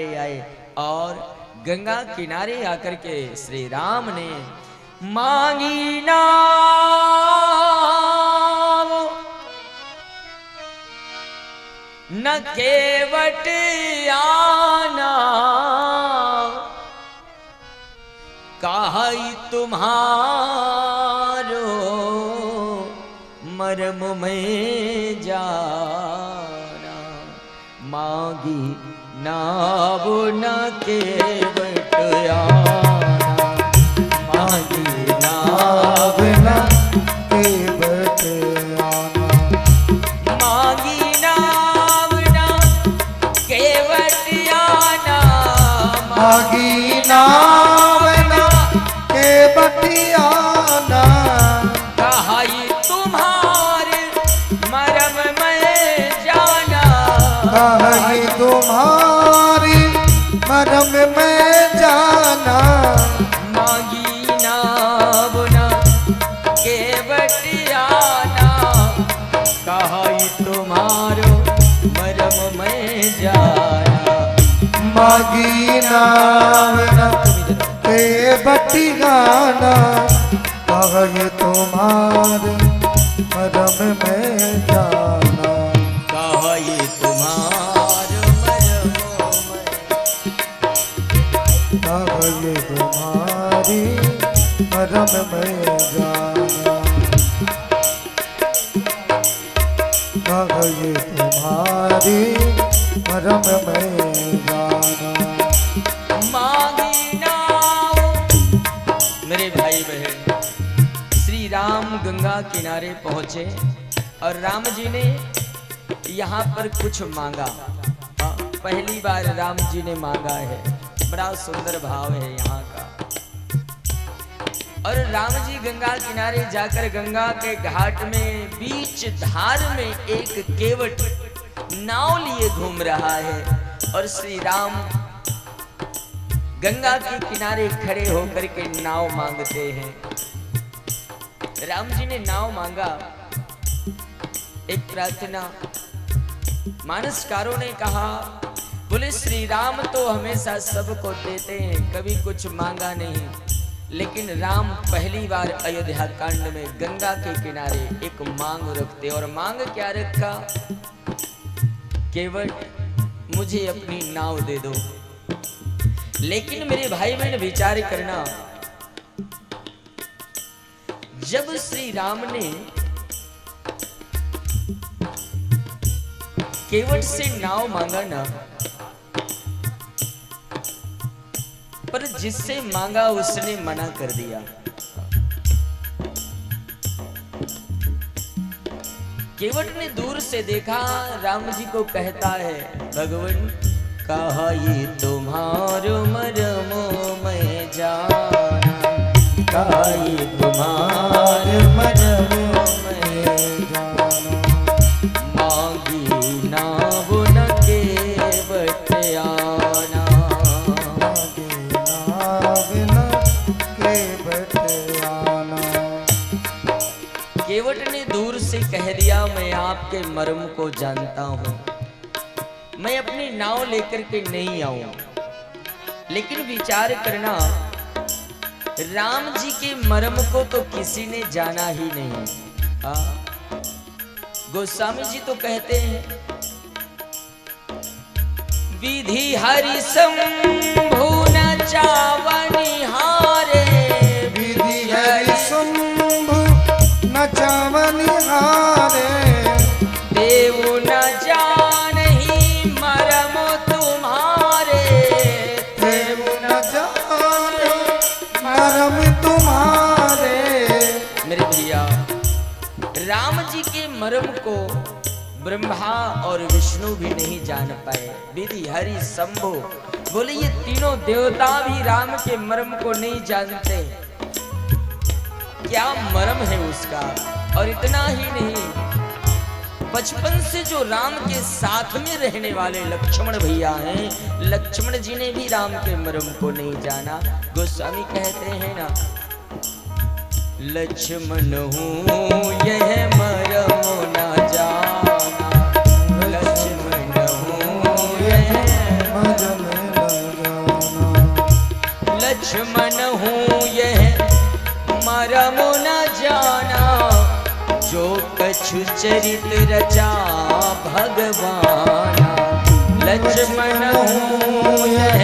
आए और गंगा किनारे आकर के श्री राम ने मांगी नाव न केवट आना काई तुम्हारो मरम में जाना मांगी नाव न केवट आना मांगी नाव न केवट आना मांगी नाव न केवट आना मांगी नाव न केवट आना कहाई तुम्हारे मरम में जाना कहाई तुम्हारी मरम में जाना मांगी नाव न केवट आना कहाई तुम्हारो मरम में जाना मांगी नाव न केवट आना कहाई तुम्हारे मरम में जाना कहाई तुम्हारे मरम में कहाई तुम्हारी मरम में जाना कहाई तुम्हारी मरम में जाना मांगी नाव। मेरे भाई बहन श्री राम गंगा किनारे पहुंचे और राम जी ने यहाँ पर कुछ मांगा। पहली बार राम जी ने मांगा है, बड़ा सुंदर भाव है यहाँ का। और राम जी गंगा किनारे जाकर गंगा के घाट में बीच धार में एक केवट नाव लिए घूम रहा है और श्री राम गंगा के किनारे खड़े होकर के नाव मांगते हैं। राम जी ने नाव मांगा। एक प्रार्थना मानसकारों ने कहा, बोले श्री राम तो हमेशा सबको देते हैं, कभी कुछ मांगा नहीं। लेकिन राम पहली बार अयोध्या कांड में गंगा के किनारे एक मांग रखते और मांग क्या रखा? केवट मुझे अपनी नाव दे दो। लेकिन मेरे भाई बहन विचार करना, जब श्री राम ने केवट से नाव मांगा ना, पर जिससे मांगा उसने मना कर दिया। केवट ने दूर से देखा, राम जी को कहता है, भगवान कहा ये तुम्हारो मरम में जाना कहा ये तुम्हारे मरम में जाना मांगी नाव न केवट आना मांगी नाव न केवट आना। केवट ने दूर से कह दिया, मैं आपके मर्म को जानता हूं, मैं अपनी नाव लेकर के नहीं आऊं। लेकिन विचार करना, राम जी के मर्म को तो किसी ने जाना ही नहीं। गोस्वामी जी तो कहते हैं, विधि हरि शंभु न चावनिहारे विधि हरि शंभु न चावनिहारे देव न जानहि मरम तुम्हारे देव न जाने मरम तुम्हारे। मेरे भैया, राम जी के मर्म को ब्रह्मा और विष्णु भी नहीं जान पाए। विधि हरि शंभु, बोले ये तीनों देवता भी राम के मर्म को नहीं जानते। क्या मर्म है उसका। और इतना ही नहीं, बचपन से जो राम के साथ में रहने वाले लक्ष्मण भैया हैं, लक्ष्मण जी ने भी राम के मर्म को नहीं जाना। गोस्वामी कहते हैं ना, लक्ष्मण हूँ यह मरम न जाना, लक्ष्मण हूँ यह मरम न लक्ष्मण हूँ यह मरम न जाना, जो कछु चरित रचा भगवाना। लक्ष्मण हूँ यह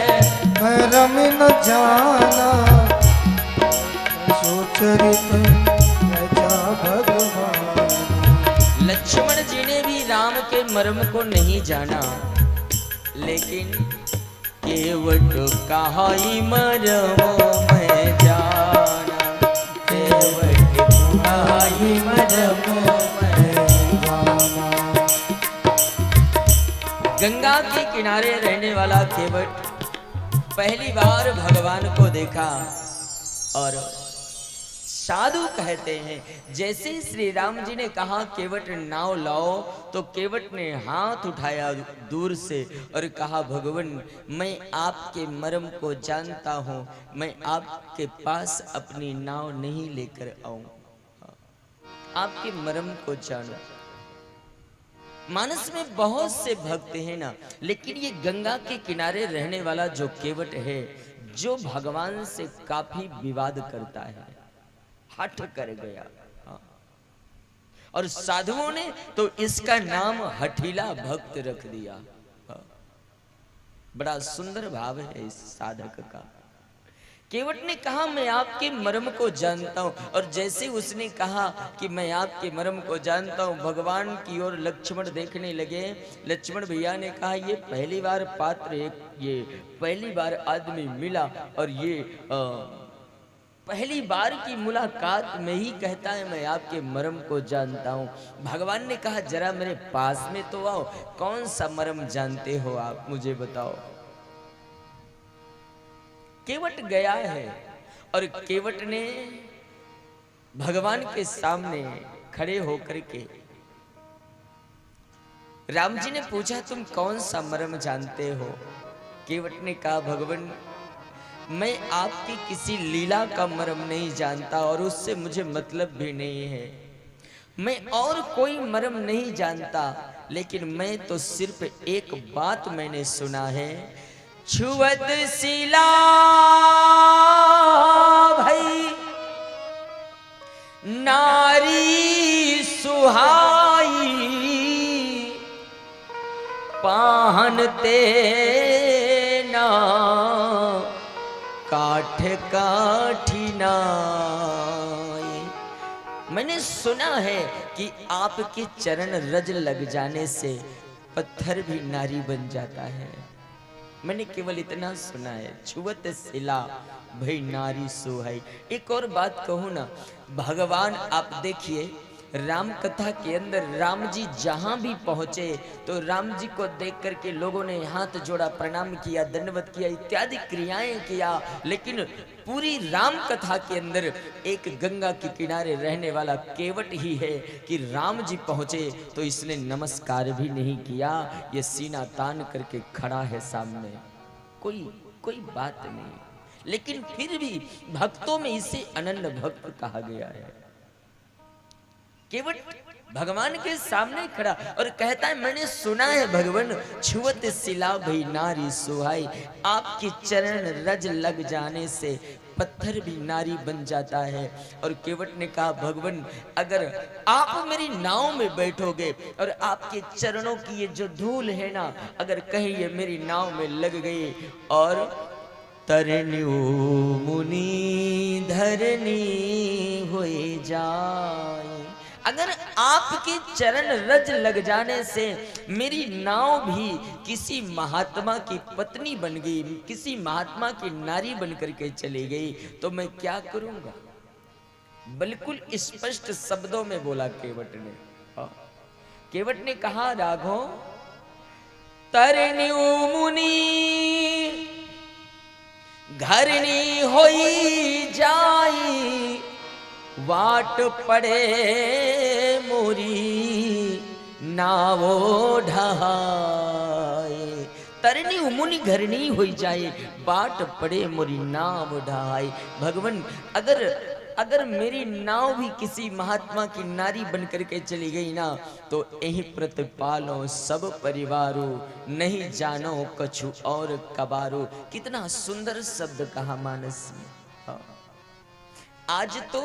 मरम न जाना, जो चरित रचा भगवान। लक्ष्मण जी ने भी राम के मर्म को नहीं जाना, लेकिन केवट कहाई मरम मैं जाना, केवट कहाई मरम मैं जाना। गंगा के किनारे रहने वाला केवट पहली बार भगवान को देखा, और साधु कहते हैं जैसे श्री राम जी ने कहा केवट नाव लाओ, तो केवट ने हाथ उठाया दूर से और कहा भगवान मैं आपके मर्म को जानता हूँ, मैं आपके पास अपनी नाव नहीं लेकर आऊं, आपके मर्म को जानो। मानस में बहुत से भक्त हैं ना, लेकिन ये गंगा के किनारे रहने वाला जो केवट है, जो भगवान से काफी विवाद करता है, हठ कर गया। और साधुओं ने तो इसका नाम हठीला भक्त रख दिया। बड़ा सुंदर भाव है इस साधक का। केवट ने कहा मैं आपके मर्म को जानता हूं, और जैसे उसने कहा कि मैं आपके मर्म को जानता हूं, भगवान की ओर लक्ष्मण देखने लगे। लक्ष्मण भैया ने कहा ये पहली बार पात्र, ये पहली बार आदमी मिला, और ये पहली बार की मुलाकात में ही कहता है मैं आपके मर्म को जानता हूं। भगवान ने कहा जरा मेरे पास में तो आओ, कौन सा मर्म जानते हो आप, मुझे बताओ। केवट गया है, और केवट ने भगवान के सामने खड़े होकर के राम जी ने पूछा तुम कौन सा मर्म जानते हो। केवट ने कहा भगवान मैं आपकी किसी लीला का मर्म नहीं जानता, और उससे मुझे मतलब भी नहीं है। मैं और कोई मर्म नहीं जानता, लेकिन मैं तो सिर्फ एक बात मैंने सुना है, छुअत शिला भई नारी सुहाई, पाहनते ना काठ काठी नाई। मैंने सुना है कि आपके चरण रज लग जाने से पत्थर भी नारी बन जाता है। मैंने केवल इतना सुना है, छुअत शिला भई नारी सुहाई। एक और बात कहूँ ना, भगवान आप देखिए राम कथा के अंदर राम जी जहां भी पहुंचे तो राम जी को देख करके लोगों ने हाथ जोड़ा, प्रणाम किया, दंडवत किया, इत्यादि क्रियाएं किया। लेकिन पूरी राम कथा के अंदर एक गंगा के किनारे रहने वाला केवट ही है कि राम जी पहुंचे तो इसने नमस्कार भी नहीं किया, ये सीना तान करके खड़ा है सामने, कोई बात नहीं। लेकिन फिर भी भक्तों में इसे अनन्य भक्त कहा गया है। केवट भगवान के सामने खड़ा और कहता है मैंने सुना है भगवान छुअत शिला भई नारी सुहाई, आपके चरण रज लग जाने से पत्थर भी नारी बन जाता है। और केवट ने कहा भगवान अगर आप मेरी नाव में बैठोगे और आपके चरणों की ये जो धूल है ना, अगर कहीं ये मेरी नाव में लग गई और तरन्यू मुनि धरनी होए जाए, अगर आपके चरण रज लग जाने से मेरी नाव भी किसी महात्मा की पत्नी बन गई, किसी महात्मा की नारी बन करके चली गई, तो मैं क्या करूंगा। बिल्कुल स्पष्ट शब्दों में बोला केवट ने। केवट ने कहा राघो तरन्यू मुनि घरनी होई जाई, वाट पड़े मोरी नावो ढहाए। तरनी मुनि घरनी हो जाए, बाट पड़े मोरी नाव ढहाए। भगवान अगर अगर मेरी नाव भी किसी महात्मा की नारी बन करके चली गई ना, तो यही प्रतिपालो सब परिवारो, नहीं जानो कछु और कबारो। कितना सुंदर शब्द कहा मानस में। हाँ। आज तो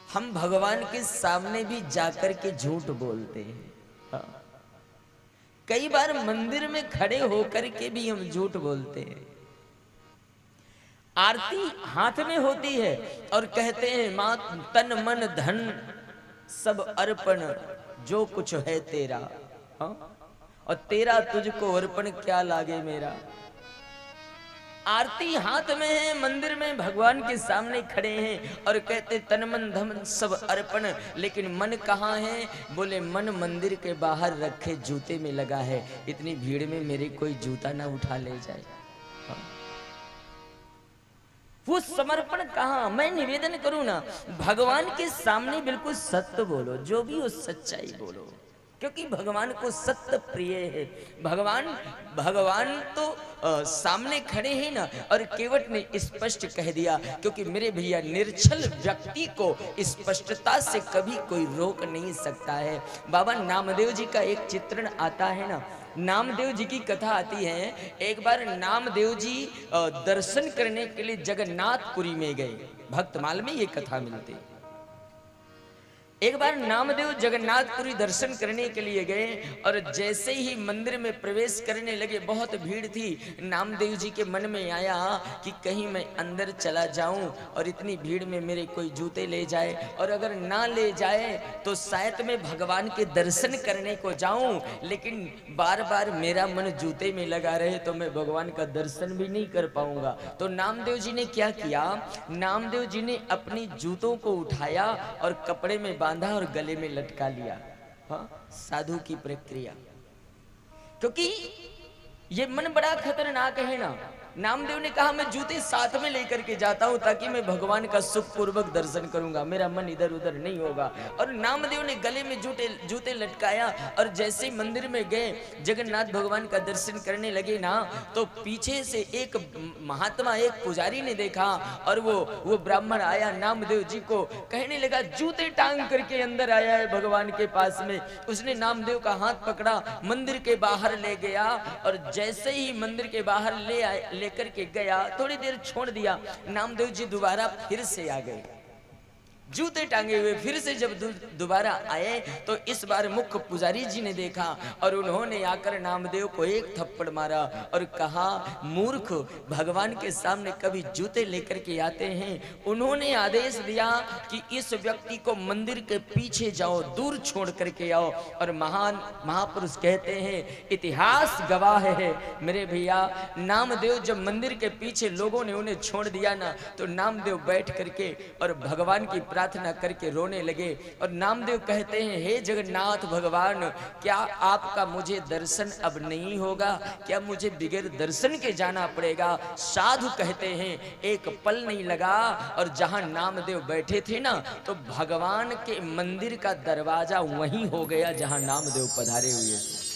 हम भगवान के सामने भी जाकर के झूठ बोलते हैं। हाँ। कई बार मंदिर में खड़े होकर के भी हम झूठ बोलते हैं। आरती हाथ में होती है और कहते हैं मां तन मन धन सब अर्पण, जो कुछ है तेरा। हाँ? और तेरा तुझको अर्पण, क्या लागे मेरा। आरती हाथ में है, मंदिर में भगवान के सामने खड़े हैं और कहते तन मन धन सब अर्पण, लेकिन मन कहाँ है। बोले मन मंदिर के बाहर रखे जूते में लगा है, इतनी भीड़ में मेरे कोई जूता ना उठा ले जाए। हाँ। वो समर्पण कहाँ। मैं निवेदन करूं ना, भगवान के सामने बिल्कुल सत्य बोलो, जो भी हो सच्चाई बोलो, क्योंकि भगवान को सत्य प्रिय है। भगवान तो सामने खड़े हैं ना, और केवट ने स्पष्ट कह दिया, क्योंकि मेरे भैया निर्छल व्यक्ति को स्पष्टता से कभी कोई रोक नहीं सकता है। बाबा नामदेव जी का एक चित्रण आता है ना, नामदेव जी की कथा आती है। एक बार नामदेव जी दर्शन करने के लिए जगन्नाथपुरी में गए। भक्तमाल में ये कथा मिलती। एक बार नामदेव जगन्नाथपुरी दर्शन करने के लिए गए और जैसे ही मंदिर में प्रवेश करने लगे, बहुत भीड़ थी। नामदेव जी के मन में आया कि कहीं मैं अंदर चला जाऊं और इतनी भीड़ में मेरे कोई जूते ले जाए, और अगर ना ले जाए तो शायद मैं भगवान के दर्शन करने को जाऊं, लेकिन बार बार मेरा मन जूते में लगा रहे तो मैं भगवान का दर्शन भी नहीं कर पाऊंगा। तो नामदेव जी ने क्या किया, नामदेव जी ने अपनी जूतों को उठाया और कपड़े में बांधा और गले में लटका लिया। हाँ, साधु की प्रक्रिया। क्योंकि ये मन बड़ा खतरनाक है ना। नामदेव ने कहा मैं जूते साथ में लेकर के जाता हूं ताकि मैं भगवान का सुखपूर्वक दर्शन करूंगा, मेरा मन इधर उधर नहीं होगा। और नामदेव ने गले में जूते लटकाया और जैसे मंदिर में गए, जगन्नाथ भगवान का दर्शन करने लगे ना, तो पीछे से एक महात्मा, एक पुजारी ने देखा और वो ब्राह्मण आया नामदेव जी को कहने लगा, जूते टांग करके अंदर आया है भगवान के पास में। उसने नामदेव का हाथ पकड़ा, मंदिर के बाहर ले गया और जैसे ही मंदिर के बाहर लेकर के गया, थोड़ी देर छोड़ दिया, नामदेव जी दोबारा फिर से आ गए जूते टांगे हुए। फिर से जब दोबारा आए तो इस बार मुख्य पुजारी जी ने देखा और उन्होंने आकर नामदेव को एक थप्पड़ मारा और कहा, मूर्ख, भगवान के सामने कभी जूते लेकर के आते हैं। उन्होंने आदेश दिया कि इस व्यक्ति को मंदिर के पीछे जाओ, दूर छोड़ करके आओ। और महान महापुरुष कहते हैं, इतिहास गवाह है मेरे भैया, नामदेव जब मंदिर के पीछे लोगों ने उन्हें छोड़ दिया ना, तो नामदेव बैठ करके और भगवान की प्रार्थना करके रोने लगे। और नामदेव कहते हैं, हे जगन्नाथ भगवान, क्या आपका मुझे दर्शन अब नहीं होगा? क्या मुझे बिगैर दर्शन के जाना पड़ेगा? साधु कहते हैं, एक पल नहीं लगा और जहां नामदेव बैठे थे ना, तो भगवान के मंदिर का दरवाजा वहीं हो गया जहां नामदेव पधारे हुए थे।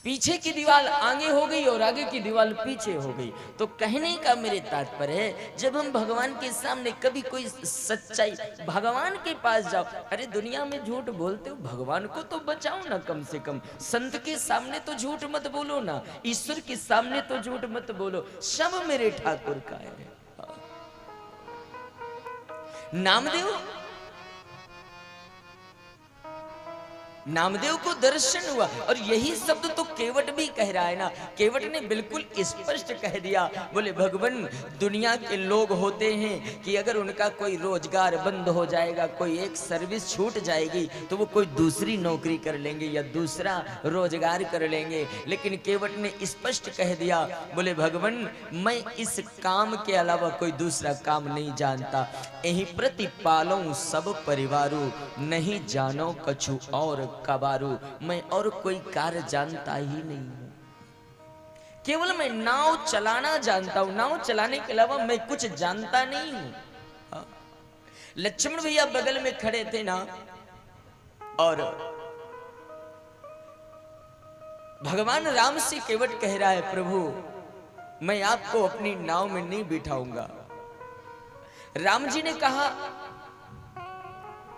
पीछे की दीवार आगे हो गई और आगे की दीवार पीछे हो गई। तो कहने का मेरे तात्पर्य है, जब हम भगवान के सामने कभी कोई सच्चाई, भगवान के पास जाओ। अरे दुनिया में झूठ बोलते हो, भगवान को तो बचाओ ना कम से कम। संत के सामने तो झूठ मत बोलो ना, ईश्वर के सामने तो झूठ मत बोलो। सब मेरे ठाकुर का है। नामदेव को दर्शन हुआ और यही शब्द तो केवट भी कह रहा है ना। केवट ने बिल्कुल स्पष्ट कह दिया, बोले भगवान, दुनिया के लोग होते हैं कि अगर उनका कोई रोजगार बंद हो जाएगा, कोई एक सर्विस छूट जाएगी, तो वो कोई दूसरी नौकरी कर लेंगे या दूसरा रोजगार कर लेंगे। लेकिन केवट ने स्पष्ट कह दिया, बोले भगवान, मैं इस काम के अलावा कोई दूसरा काम नहीं जानता। यही प्रतिपालो सब परिवारों, नहीं जानो कछु और कबारू। मैं और कोई कार्य जानता ही नहीं हूं, केवल मैं नाव चलाना जानता हूं। नाव चलाने के अलावा मैं कुछ जानता नहीं हूं। लक्ष्मण भैया बगल में खड़े थे ना, और भगवान राम से केवट कह रहा है, प्रभु, मैं आपको अपनी नाव में नहीं बिठाऊंगा, राम जी ने कहा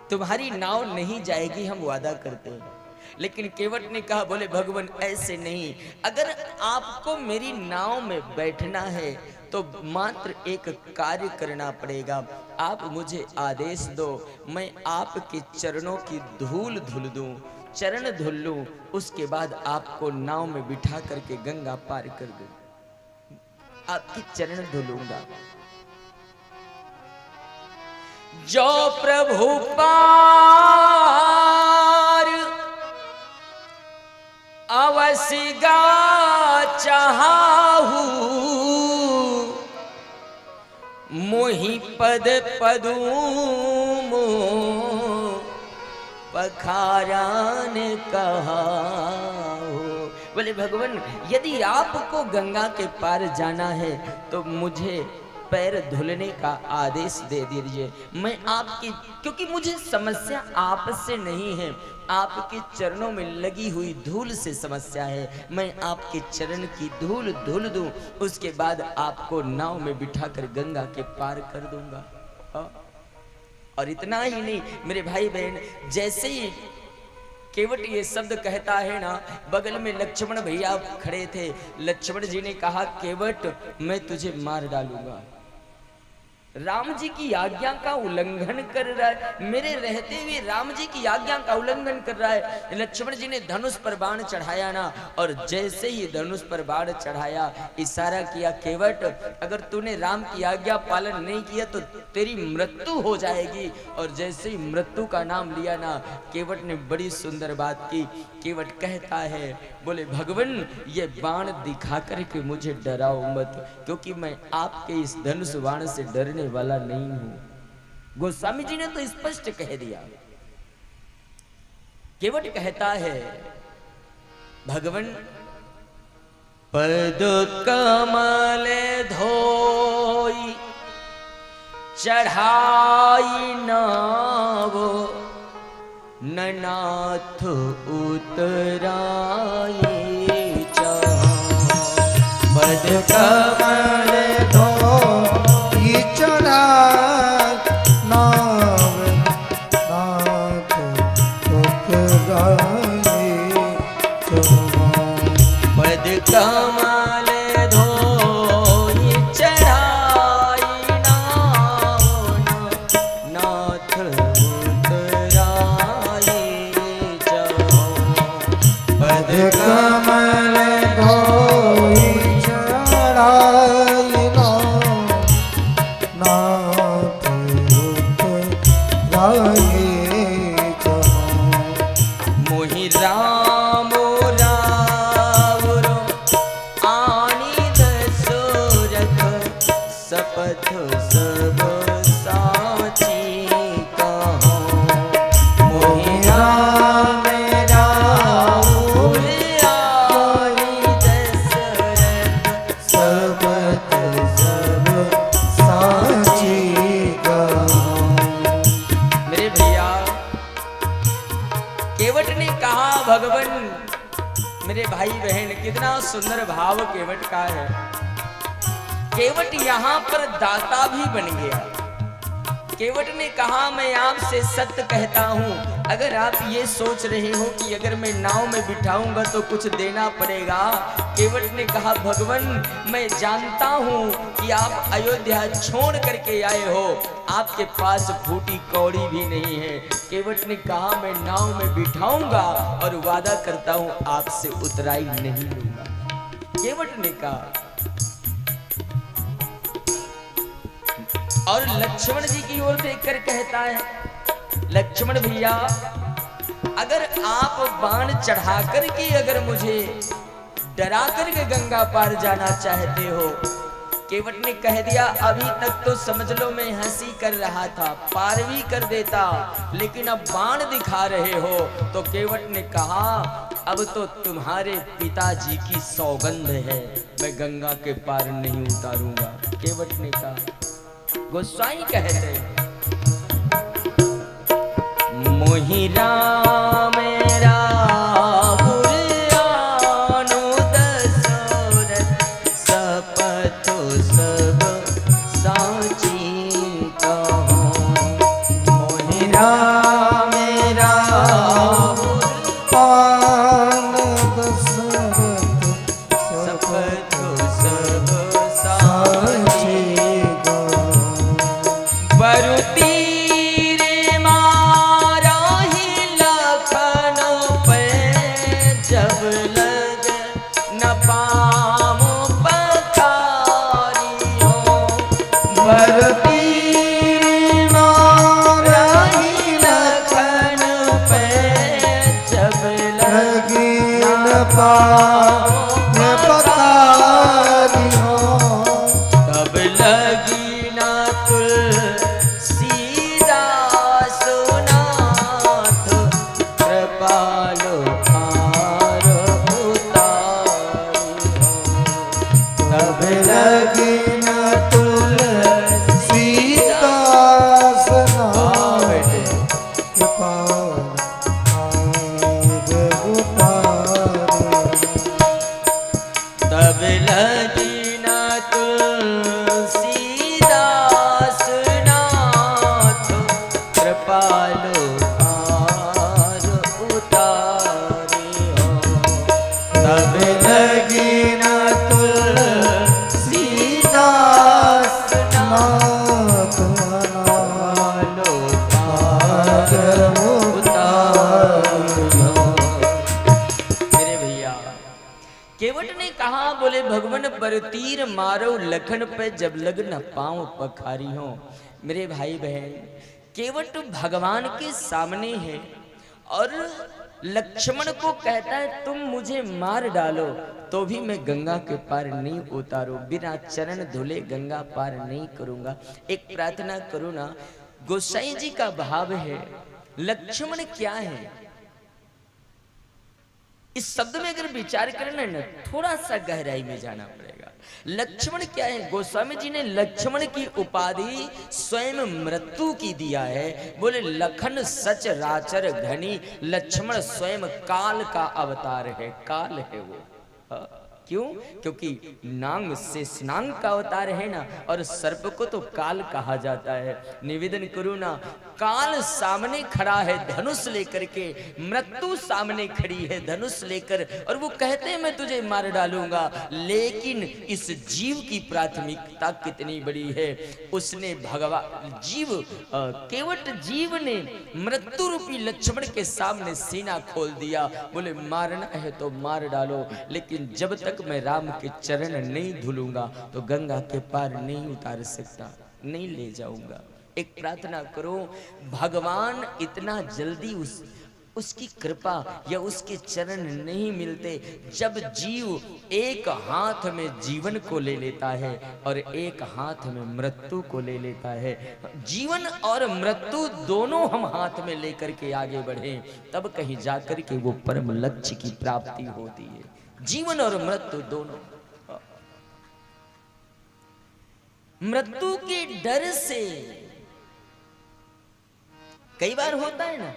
तुम्हारी नाव नहीं जाएगी, हम वादा करते हैं। लेकिन केवट ने कहा, बोले भगवान ऐसे नहीं, अगर आपको मेरी नाव में बैठना है तो मात्र एक कार्य करना पड़ेगा। आप मुझे आदेश दो, मैं आपके चरणों की धूल धुल दूं, चरण धुल लूं, उसके बाद आपको नाव में बिठा करके गंगा पार कर दूं, आपके चरण धुलूंगा। जो प्रभु पार अवसिगा चाहू, मोहि पद पदूम पखारान कहा। बोले भगवान यदि आपको गंगा के पार जाना है तो मुझे पैर धुलने का आदेश दे दीजिए। मैं आपकी, क्योंकि मुझे समस्या आपसे नहीं है, आपके चरणों में लगी हुई धूल से समस्या है। मैं आपके चरण की धूल धुल दूं, उसके बाद आपको नाव में बिठाकर गंगा के पार कर दूंगा। और इतना ही नहीं मेरे भाई बहन, जैसे ही केवट ये शब्द कहता है ना, बगल में लक्ष्मण भैया खड़े थे। लक्ष्मण जी ने कहा, केवट मैं तुझे मार डालूंगा। राम जी की आज्ञा का उल्लंघन कर रहा है, मेरे रहते हुए राम जी की आज्ञा का उल्लंघन कर रहा है। लक्ष्मण जी ने धनुष पर बाण चढ़ाया ना, और जैसे ही धनुष पर बाण चढ़ाया, इशारा किया, केवट अगर तूने राम की आज्ञा पालन नहीं किया तो तेरी मृत्यु हो जाएगी। और जैसे ही मृत्यु का नाम लिया ना, केवट ने बड़ी सुंदर बात की। केवट कहता है, बोले भगवान ये बाण दिखा करके मुझे डराओ मत, क्योंकि मैं आपके इस धनुष बाण से डरने वाला नहीं हूं। गोस्वामी जी ने तो स्पष्ट कह दिया। केवट कहता है, भगवान पद कमल धोई चढ़ाई नाव, ननाथ उतराए पद कमल धोई चढ़ाई नाव, नाथ उतराए पद कमल धोई चढ़ाई नाव, नाथ पद कमल धोई चढ़ाई नाथ उतराए मोहि राम रावरो आनी दशरथ, शपथ सब साची कहो। मोहि राम मेरे भाई बहन, कितना सुंदर भाव केवट का है। केवट यहाँ पर दाता भी बन गया। केवट ने कहा, मैं आपसे सत्य कहता हूँ, अगर आप ये सोच रहे हो कि अगर मैं नाव में बिठाऊंगा तो कुछ देना पड़ेगा। केवट ने कहा, भगवान मैं जानता हूँ कि आप अयोध्या छोड़ करके आए हो, आपके पास फूटी कौड़ी भी नहीं है। केवट ने कहा, मैं नाव में बिठाऊंगा और वादा करता हूँ आपसे उतराई नहीं लूंगा। केवट ने कहा, और लक्ष्मण जी की ओर देखकर कहता है, लक्ष्मण भैया अगर आप बाण चढ़ा करके अगर मुझे डरा करके गंगा पार जाना चाहते हो। केवट ने कह दिया, अभी तक तो समझ लो मैं हंसी कर रहा था, पार भी कर देता, लेकिन अब बाण दिखा रहे हो। तो केवट ने कहा, अब तो तुम्हारे पिताजी की सौगंध है, मैं गंगा के पार नहीं उतारूंगा। केवट ने कहा, गोस्वामी कहते, मोहि राम रावुरयानु दशरथ, शपथ सब साची का। लगी न तुलसीदास नाम कृपा तब लगी न तुलसीदास नाथ कृपालो पार उतारे हो। तब लगी न तुलसीदास नाथ कृपालो पार उतारे हो। मेरे भैया केवट ने कहा, बोले भगवान पर तीर मारो लखन पे जब लगन पांव पखारी हो। मेरे भाई बहन केवट भगवान के सामने है और लक्ष्मण को कहता है तुम मुझे मार डालो तो भी मैं गंगा के पार नहीं उतारू, बिना चरण धुले गंगा पार नहीं करूंगा। एक प्रार्थना करो ना, गोसाई जी का भाव है लक्ष्मण क्या है। इस शब्द में अगर विचार करना है ना, थोड़ा सा गहराई में जाना पड़ेगा। लक्ष्मण क्या है? गोस्वामी जी ने लक्ष्मण की उपाधि स्वयं मृत्यु की दिया है। बोले लखन सच राचर घनी, लक्ष्मण स्वयं काल का अवतार है। काल है वो। क्यों? क्योंकि नांग से स्नांग का अवतार है ना, और सर्प को तो काल कहा जाता है। निवेदन करूं ना, काल सामने खड़ा है धनुष लेकर के, मृत्यु सामने खड़ी है धनुष लेकर, और वो कहते हैं मैं तुझे मार डालूंगा। लेकिन इस जीव की प्राथमिकता कितनी बड़ी है। उसने भगवान जीव केवट जीव ने मृत्यु रूपी लक्ष्मण के सामने सीना खोल दिया। बोले मारना है तो मार डालो, लेकिन जब तक मैं राम के चरण नहीं धुलूंगा तो गंगा के पार नहीं उतार सकता, नहीं ले जाऊंगा। एक प्रार्थना करो, भगवान इतना जल्दी उसकी कृपा या उसके चरण नहीं मिलते। जब जीव एक हाथ में जीवन को ले लेता है और एक हाथ में मृत्यु को ले लेता है, जीवन और मृत्यु दोनों हम हाथ में लेकर के आगे बढ़े, तब कहीं जाकर के वो परम लक्ष्य की प्राप्ति होती है। जीवन और मृत्यु दोनों। मृत्यु के डर से कई बार होता है ना,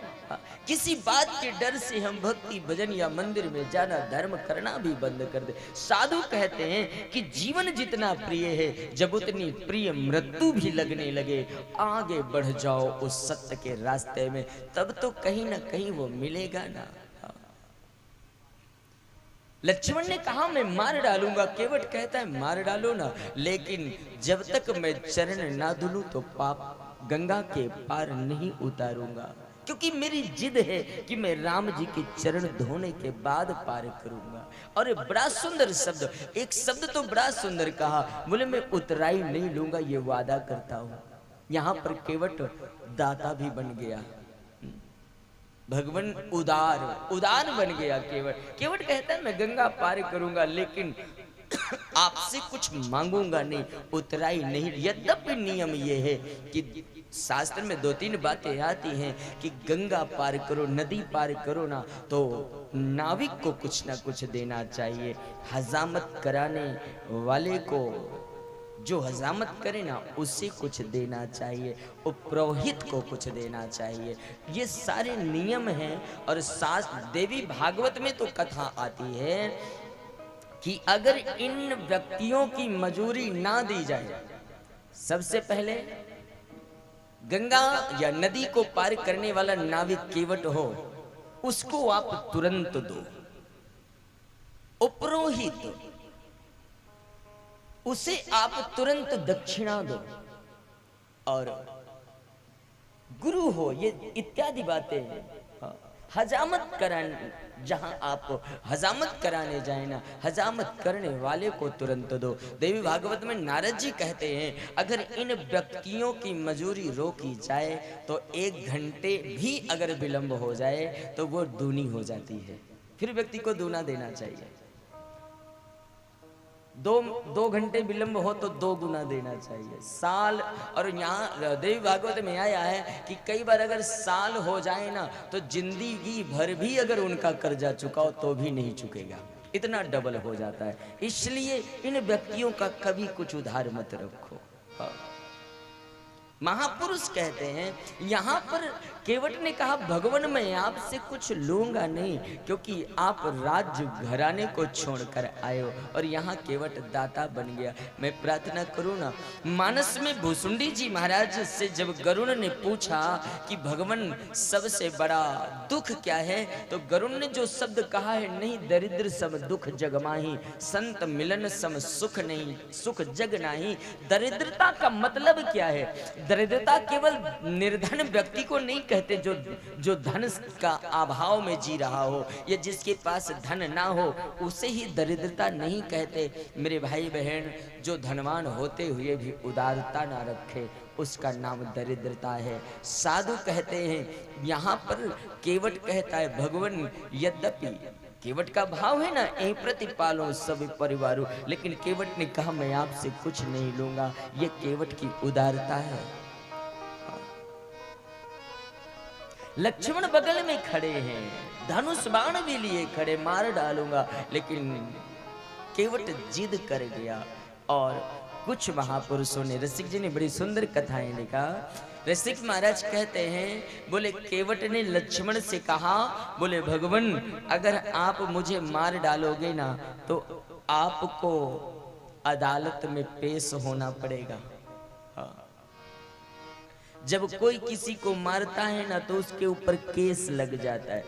किसी बात के डर से हम भक्ति भजन या मंदिर में जाना, धर्म करना भी बंद कर दे। साधु कहते हैं कि जीवन जितना प्रिय है, जब उतनी प्रिय मृत्यु भी लगने लगे, आगे बढ़ जाओ उस सत्य के रास्ते में, तब तो कहीं ना कहीं वो मिलेगा ना। लक्ष्मण ने कहा मैं मार डालूंगा, केवट कहता है मार डालो ना, लेकिन जब तक मैं चरण ना धुलूं तो पाप गंगा के पार नहीं उतारूंगा, क्योंकि मेरी जिद है कि मैं राम जी के चरण धोने के बाद पार करूंगा। और बड़ा सुंदर शब्द, एक शब्द तो बड़ा सुंदर कहा, बोले मैं उतराई नहीं लूंगा, ये वादा करता हूं। यहां पर केवट दाता भी बन गया, भगवान उदार बन गया। केवट कहता है मैं गंगा पार करूंगा, लेकिन आपसे कुछ मांगूंगा नहीं, उतराई नहीं। यद्यपि नियम ये है कि शास्त्र में 2-3 बातें आती हैं कि गंगा पार करो, नदी पार करो ना, तो नाविक को कुछ ना कुछ देना चाहिए। हजामत कराने वाले को, जो हजामत करे ना, उसे कुछ देना चाहिए, पुरोहित को कुछ देना चाहिए। ये सारे नियम हैं। और शास्त्र देवी भागवत में तो कथा आती है कि अगर इन व्यक्तियों की मजूरी ना दी जाए, सबसे पहले गंगा या नदी को पार करने वाला नाविक केवट हो, उसको आप तुरंत दो। उपरोहित, उसे आप तुरंत दक्षिणा दो। और गुरु हो, ये इत्यादि बातें हैं। हजामत कराने, जहां आप हजामत कराने जाए ना, हजामत करने वाले को तुरंत दो। देवी भागवत में नारद जी कहते हैं अगर इन व्यक्तियों की मजूरी रोकी जाए तो 1 घंटे भी अगर विलंब हो जाए तो वो दूनी हो जाती है, फिर व्यक्ति को दूना देना चाहिए। 2 घंटे विलंब हो तो 2 गुना देना चाहिए। साल, और यहाँ देवी भागवत में आया है कि कई बार अगर साल हो जाए ना, तो जिंदगी भर भी अगर उनका कर्जा चुकाओ तो भी नहीं चुकेगा। इतना डबल हो जाता है। इसलिए इन व्यक्तियों का कभी कुछ उधार मत रखो। हाँ। महापुरुष कहते हैं, यहां पर केवट ने कहा भगवान मैं आपसे कुछ लूंगा नहीं, क्योंकि आप राज्य घराने को छोड़कर आए हो और यहाँ केवट दाता बन गया। मैं प्रार्थना करूँ ना, मानस में भुसुंडी जी महाराज से जब गरुण ने पूछा कि भगवान सबसे बड़ा दुख क्या है, तो गरुण ने जो शब्द कहा है, नहीं दरिद्र सम दुख जग माही, संत मिलन सम सुख नहीं, सुख जग नाही। दरिद्रता का मतलब क्या है? दरिद्रता केवल निर्धन व्यक्ति को नहीं कहते, जो धन का अभाव में जी रहा हो या जिसके पास धन ना हो उसे ही दरिद्रता नहीं कहते। मेरे भाई बहन, जो धनवान होते हुए भी उदारता ना रखे उसका नाम दरिद्रता है। साधु कहते हैं, यहाँ पर केवट कहता है भगवान यद्यपि केवट का भाव है ना, ए प्रतिपालो सब परिवारों, लेकिन केवट ने कहा मैं आपसे कुछ नहीं लूंगा। ये केवट की उदारता है। लक्ष्मण बगल में खड़े हैं, धनुष बाण भी लिए खड़े, मार डालूंगा, लेकिन केवट जिद कर गया। और कुछ महापुरुषों ने, रसिक जी ने बड़ी सुंदर कथाएं लिखा। रसिक महाराज कहते हैं, बोले केवट ने लक्ष्मण से कहा, बोले भगवान अगर आप मुझे मार डालोगे ना तो आपको अदालत में पेश होना पड़ेगा। हाँ। जब कोई किसी को मारता है ना तो उसके ऊपर केस लग जाता है।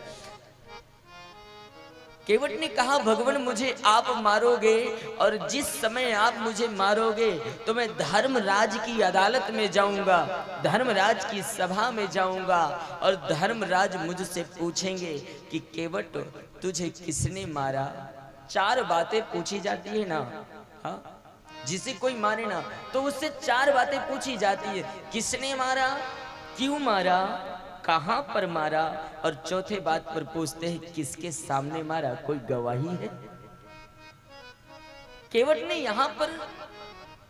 केवट ने कहा भगवान मुझे आप मारोगे और जिस समय आप मुझे मारोगे तो मैं धर्मराज की अदालत में जाऊंगा, धर्मराज की सभा में जाऊंगा और धर्मराज मुझसे पूछेंगे कि केवट तुझे किसने मारा। 4 बातें पूछी जाती है ना। हाँ, जिसे कोई मारे ना तो उससे 4 बातें पूछी जाती है, किसने मारा, क्यों मारा, कहां पर मारा, और चौथे बात पर पूछते हैं किसके सामने मारा, कोई गवाही है। केवट ने यहां पर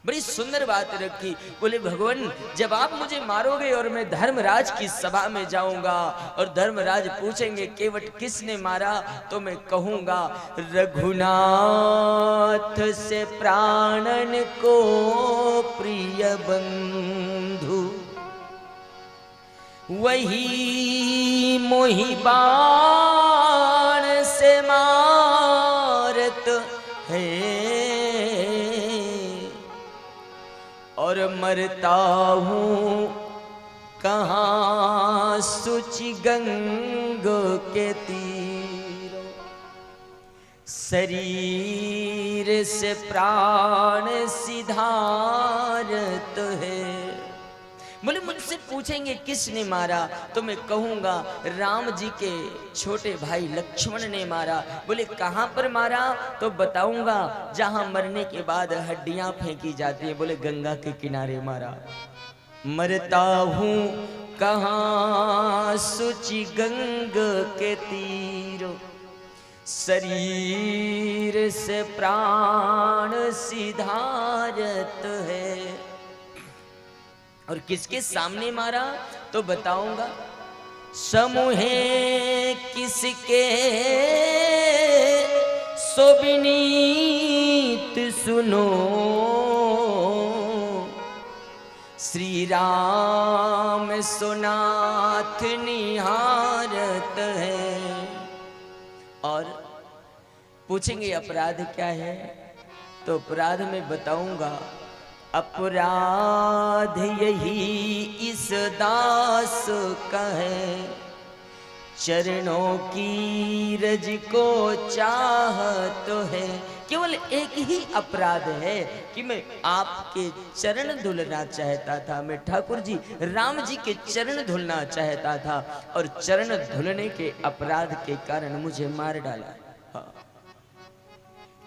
बड़ी सुंदर बात रखी, बोले भगवान जब आप मुझे मारोगे और मैं धर्मराज की सभा में जाऊंगा और धर्मराज पूछेंगे केवट किसने मारा, तो मैं कहूंगा रघुनाथ से प्राणन को प्रिय बंधु वही मोहि बाण से मारत है और मरता हूँ कहाँ सुचि गंग के तीर, शरीर से प्राण सिधारत है। बोले मुझसे पूछेंगे किसने मारा तो मैं कहूंगा राम जी के छोटे भाई लक्ष्मण ने मारा। बोले कहां पर मारा तो बताऊंगा जहां मरने के बाद हड्डियां फेंकी जाती है, बोले गंगा के किनारे मारा। मरता हूं कहां सुचि गंग के तीर, शरीर से प्राण सिधारत है। और किसके सामने मारा तो बताऊंगा, समूहे किसके सो विनीत सुनो, श्री राम सुनाथ निहारत है। और पूछेंगे अपराध क्या है तो अपराध में बताऊंगा, अपराध यही इस दास का है, चरणों की रज को चाहत है। केवल एक ही अपराध है कि मैं आपके चरण धुलना चाहता था, मैं ठाकुर जी राम जी के चरण धुलना चाहता था और चरण धुलने के अपराध के कारण मुझे मार डाला। हाँ।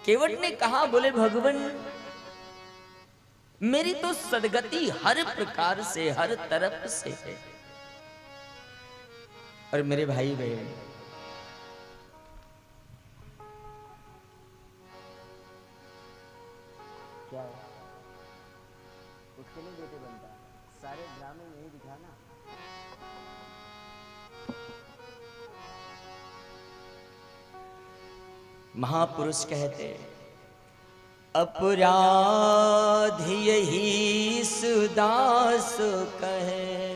केवट ने कहा बोले भगवान मेरी तो सदगति हर प्रकार से हर तरफ से है। और मेरे भाई बहन क्या है? उसके नहीं बेटे बनता, सारे ड्रामे में ही दिखाना। महापुरुष कहते अपराध यही सुदास कहे।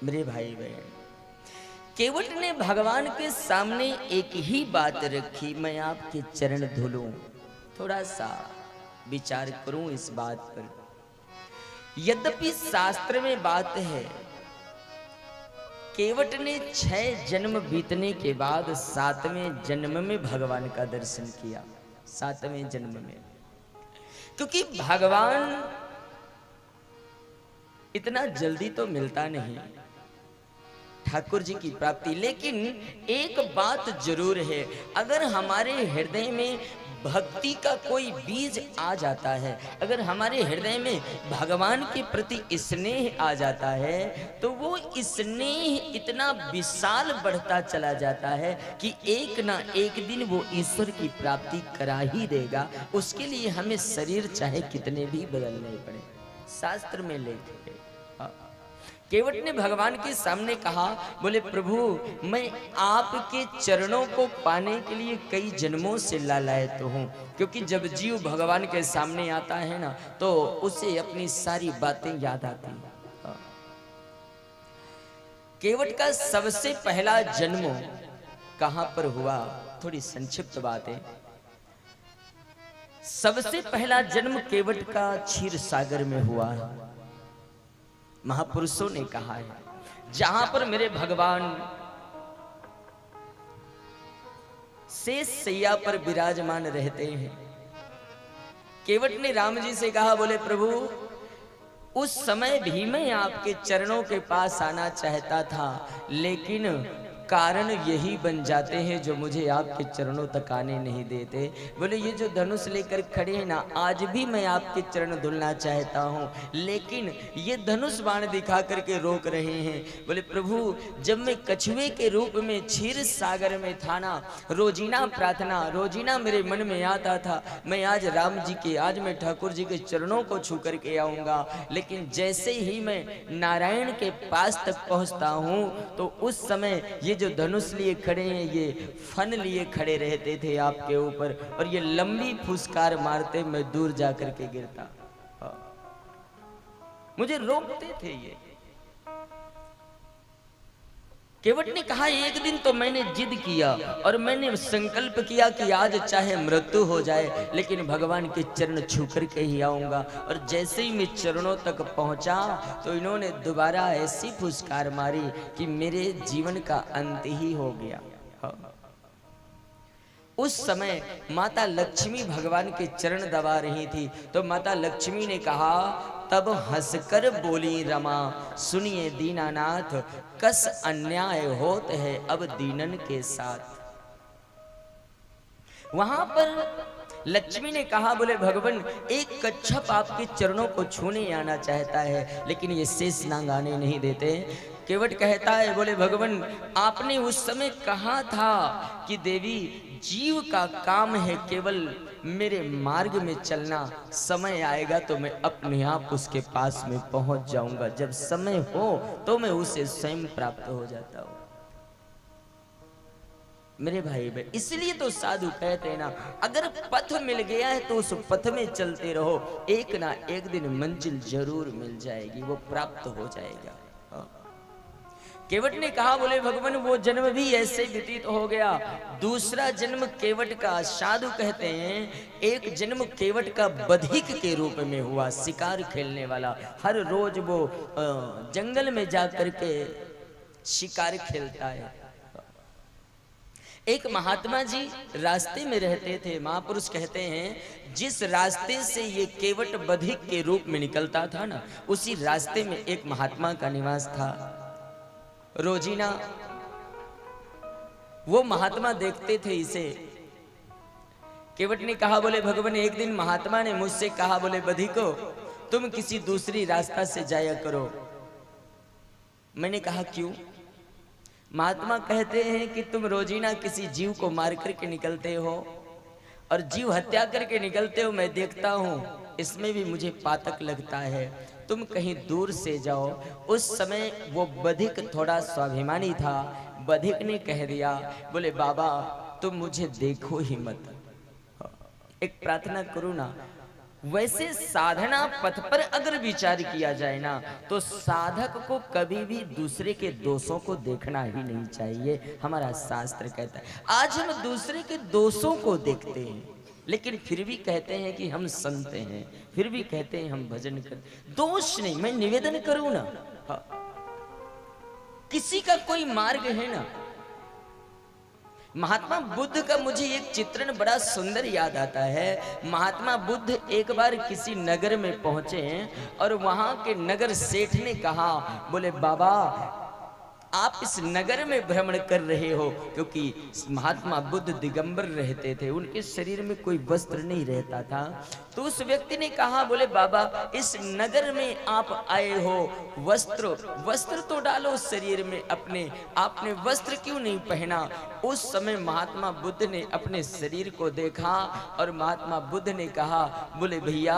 मेरे भाई बहन, केवट ने भगवान के सामने एक ही बात रखी, मैं आपके चरण धुलूं। थोड़ा सा विचार करूं इस बात पर। यद्यपि शास्त्र में बात है, केवट ने 6 जन्म बीतने के बाद 7वें जन्म में भगवान का दर्शन किया। 7वें जन्म में, क्योंकि भगवान इतना जल्दी तो मिलता नहीं ठाकुर जी की प्राप्ति। लेकिन एक बात जरूर है, अगर हमारे हृदय में भक्ति का कोई बीज आ जाता है, अगर हमारे हृदय में भगवान के प्रति स्नेह आ जाता है, तो वो स्नेह इतना विशाल बढ़ता चला जाता है कि एक ना एक दिन वो ईश्वर की प्राप्ति करा ही देगा। उसके लिए हमें शरीर चाहे कितने भी बदलने पड़े। शास्त्र में लिखे केवट ने भगवान के सामने कहा, बोले प्रभु मैं आपके चरणों को पाने के लिए कई जन्मों से लालायित हूँ। क्योंकि जब जीव भगवान के सामने आता है ना, तो उसे अपनी सारी बातें याद आती हैं। केवट का सबसे पहला जन्म कहाँ पर हुआ, थोड़ी संक्षिप्त बात है। सबसे पहला जन्म केवट का क्षीर सागर में हुआ। महापुरुषों ने कहा है, जहां पर मेरे भगवान शेष सैया पर विराजमान रहते हैं। केवट ने राम जी से कहा, बोले प्रभु उस समय भी मैं आपके चरणों के पास आना चाहता था, लेकिन कारण यही बन जाते हैं जो मुझे आपके चरणों तक आने नहीं देते। बोले ये जो धनुष लेकर खड़े हैं ना, आज भी मैं आपके चरण धुलना चाहता हूँ, लेकिन ये धनुष बाण दिखा करके रोक रहे हैं। बोले प्रभु जब मैं कछुए के रूप में क्षीर सागर में था ना, रोजीना प्रार्थना, रोजीना मेरे मन में आता था, मैं आज राम जी के, आज मैं ठाकुर जी के चरणों को छू करके आऊँगा। लेकिन जैसे ही मैं नारायण के पास तक पहुँचता हूँ, तो उस समय ये जो धनुष लिए खड़े हैं, ये फन लिए खड़े रहते थे आपके ऊपर, और ये लंबी फुसकार मारते मैं दूर जाकर के गिरता, मुझे रोकते थे ये। केवट ने कहा, एक दिन तो मैंने जिद किया और मैंने संकल्प किया कि आज चाहे मृत्यु हो जाए, लेकिन भगवान के चरण छू करके ही आऊंगा। और जैसे ही मैं चरणों तक पहुंचा, तो इन्होंने दोबारा ऐसी फुसकार मारी कि मेरे जीवन का अंत ही हो गया। उस समय माता लक्ष्मी भगवान के चरण दबा रही थी, तो माता लक्ष्मी ने कहा, तब हंसकर बोली रमा, सुनिए दीनानाथ, कस अन्याय होत है अब दीनन के साथ। वहां पर लक्ष्मी ने कहा, बोले भगवान एक कच्छप आपके चरणों को छूने आना चाहता है, लेकिन ये शेष नाग आने नहीं देते। केवट कहता है, बोले भगवान आपने उस समय कहा था कि देवी जीव का काम है केवल मेरे मार्ग में चलना, समय आएगा तो मैं अपने आप उसके पास में पहुंच जाऊंगा, जब समय हो तो मैं उसे स्वयं प्राप्त हो जाता हूं। मेरे भाई बहन, इसलिए तो साधु कहते हैं ना, अगर पथ मिल गया है तो उस पथ में चलते रहो, एक ना एक दिन मंजिल जरूर मिल जाएगी, वो प्राप्त हो जाएगा। केवट ने कहा, बोले भगवान वो जन्म भी ऐसे व्यतीत हो गया। दूसरा जन्म केवट का, साधु कहते हैं एक जन्म केवट का बधिक के रूप में हुआ, शिकार खेलने वाला। हर रोज वो जंगल में जा करके शिकार खेलता है। एक महात्मा जी रास्ते में रहते थे। महापुरुष कहते हैं जिस रास्ते से ये केवट बधिक के रूप में निकलता था ना, उसी रास्ते में एक महात्मा का निवास था। रोजीना वो महात्मा देखते थे इसे। केवट ने कहा, बोले भगवान एक दिन महात्मा ने मुझसे कहा, बोले बधिको तुम किसी दूसरी रास्ता से जाया करो। मैंने कहा क्यों? महात्मा कहते हैं कि तुम रोजीना किसी जीव को मार करके निकलते हो और जीव हत्या करके निकलते हो, मैं देखता हूँ, इसमें भी मुझे पातक लगता है, तुम कहीं दूर से जाओ। उस समय वो बधिक थोड़ा स्वाभिमानी था। बधिक ने कह दिया, बोले बाबा तुम मुझे देखो ही मत। एक प्रार्थना करो ना, वैसे साधना पथ पर अगर विचार किया जाए ना, तो साधक को कभी भी दूसरे के दोषों को देखना ही नहीं चाहिए। हमारा शास्त्र कहता है, आज हम दूसरे के दोषों को देखते हैं, लेकिन फिर भी कहते हैं कि हम संत हैं, फिर भी कहते हैं हम भजन कर। दोष नहीं, मैं निवेदन करूं ना, हाँ, किसी का कोई मार्ग है ना। महात्मा बुद्ध का मुझे एक चित्रण बड़ा सुंदर याद आता है। महात्मा बुद्ध एक बार किसी नगर में पहुंचे और वहां के नगर सेठ ने कहा, बोले बाबा आप इस नगर में भ्रमण कर रहे हो, क्योंकि महात्मा बुद्ध दिगंबर रहते थे, उनके शरीर में कोई वस्त्र नहीं रहता था। तो उस व्यक्ति ने कहा, बोले बाबा इस नगर में आप आए हो, वस्त्र तो डालो शरीर में अपने, आपने वस्त्र क्यों नहीं पहना। उस समय महात्मा बुद्ध ने अपने शरीर को देखा और महात्मा बुद्ध ने कहा, बोले भैया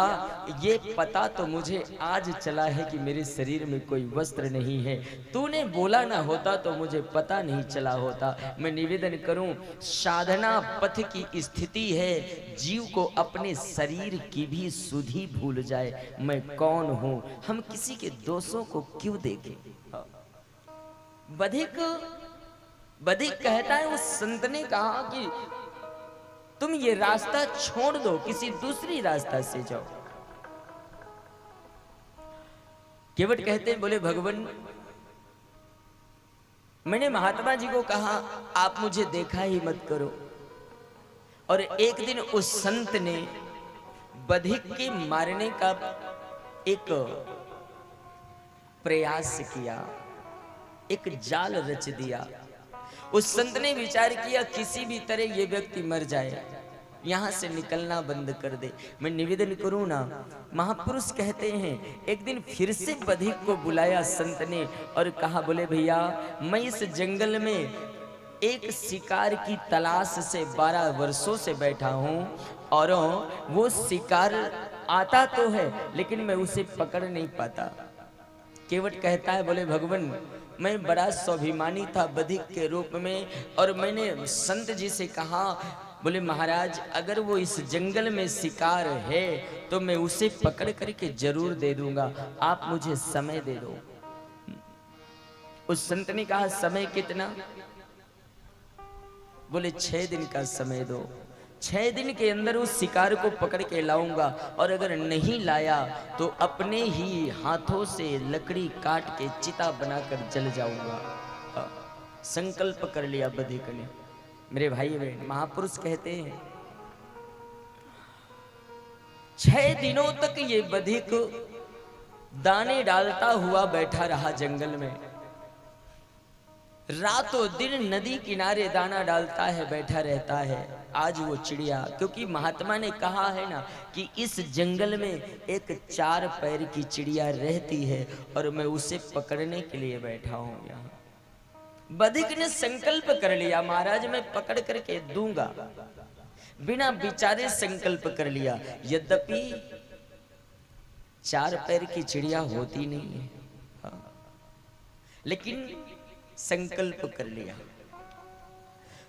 ये पता तो मुझे आज चला है कि मेरे शरीर में कोई वस्त्र नहीं है, तूने बोला ना होता तो मुझे पता नहीं चला होता। मैं निवेदन करूं, साधना पथ की स्थिति है, जीव को अपने शरीर की भी सुधि भूल जाए, मैं कौन हूं। हम किसी के दोषों को क्यों देखें। बधिक कहता है, उस संत ने कहा कि तुम ये रास्ता छोड़ दो, किसी दूसरी रास्ता से जाओ। केवट कहते हैं, बोले भगवान मैंने महात्मा जी को कहा आप मुझे देखा ही मत करो, और एक दिन उस संत ने बधिक के मारने का एक प्रयास किया, एक जाल रच दिया। उस संत ने विचार किया किसी भी तरह ये व्यक्ति मर जाए, यहां से निकलना बंद कर दे। मैं निवेदन करूं ना, महापुरुष कहते हैं एक दिन फिर से बधिक को बुलाया संत ने और कहा, बोले भैया मैं इस जंगल में एक शिकार की तलाश से 12 वर्षों से बैठा हूं, और वो शिकार आता तो है लेकिन मैं उसे पकड़ नहीं पाता। केवट कहता है, बोले भगवान मैं बड़ा स्वाभिमानी था बधिक के रूप में, और मैंने संत जी से कहा, बोले महाराज अगर वो इस जंगल में शिकार है तो मैं उसे पकड़ करके जरूर दे दूंगा, आप मुझे समय दे दो। उस संत ने कहा, समय कितना। बोले 6 दिन का समय दो, 6 दिन के अंदर उस शिकार को पकड़ के लाऊंगा, और अगर नहीं लाया तो अपने ही हाथों से लकड़ी काट के चिता बनाकर जल जाऊंगा। संकल्प कर लिया बधिक ने। मेरे भाई बहन, महापुरुष कहते हैं 6 दिनों तक ये बधिक दाने डालता हुआ बैठा रहा जंगल में, रातों दिन नदी किनारे दाना डालता है, बैठा रहता है। आज वो चिड़िया, क्योंकि महात्मा ने कहा है ना कि इस जंगल में एक 4 पैर की चिड़िया रहती है और मैं उसे पकड़ने के लिए बैठा हूं यहाँ। बधिक ने संकल्प कर लिया, महाराज मैं पकड़ करके दूंगा, बिना विचारे संकल्प कर लिया। यद्यपि 4 पैर की चिड़िया होती नहीं है, हाँ, लेकिन संकल्प कर लिया।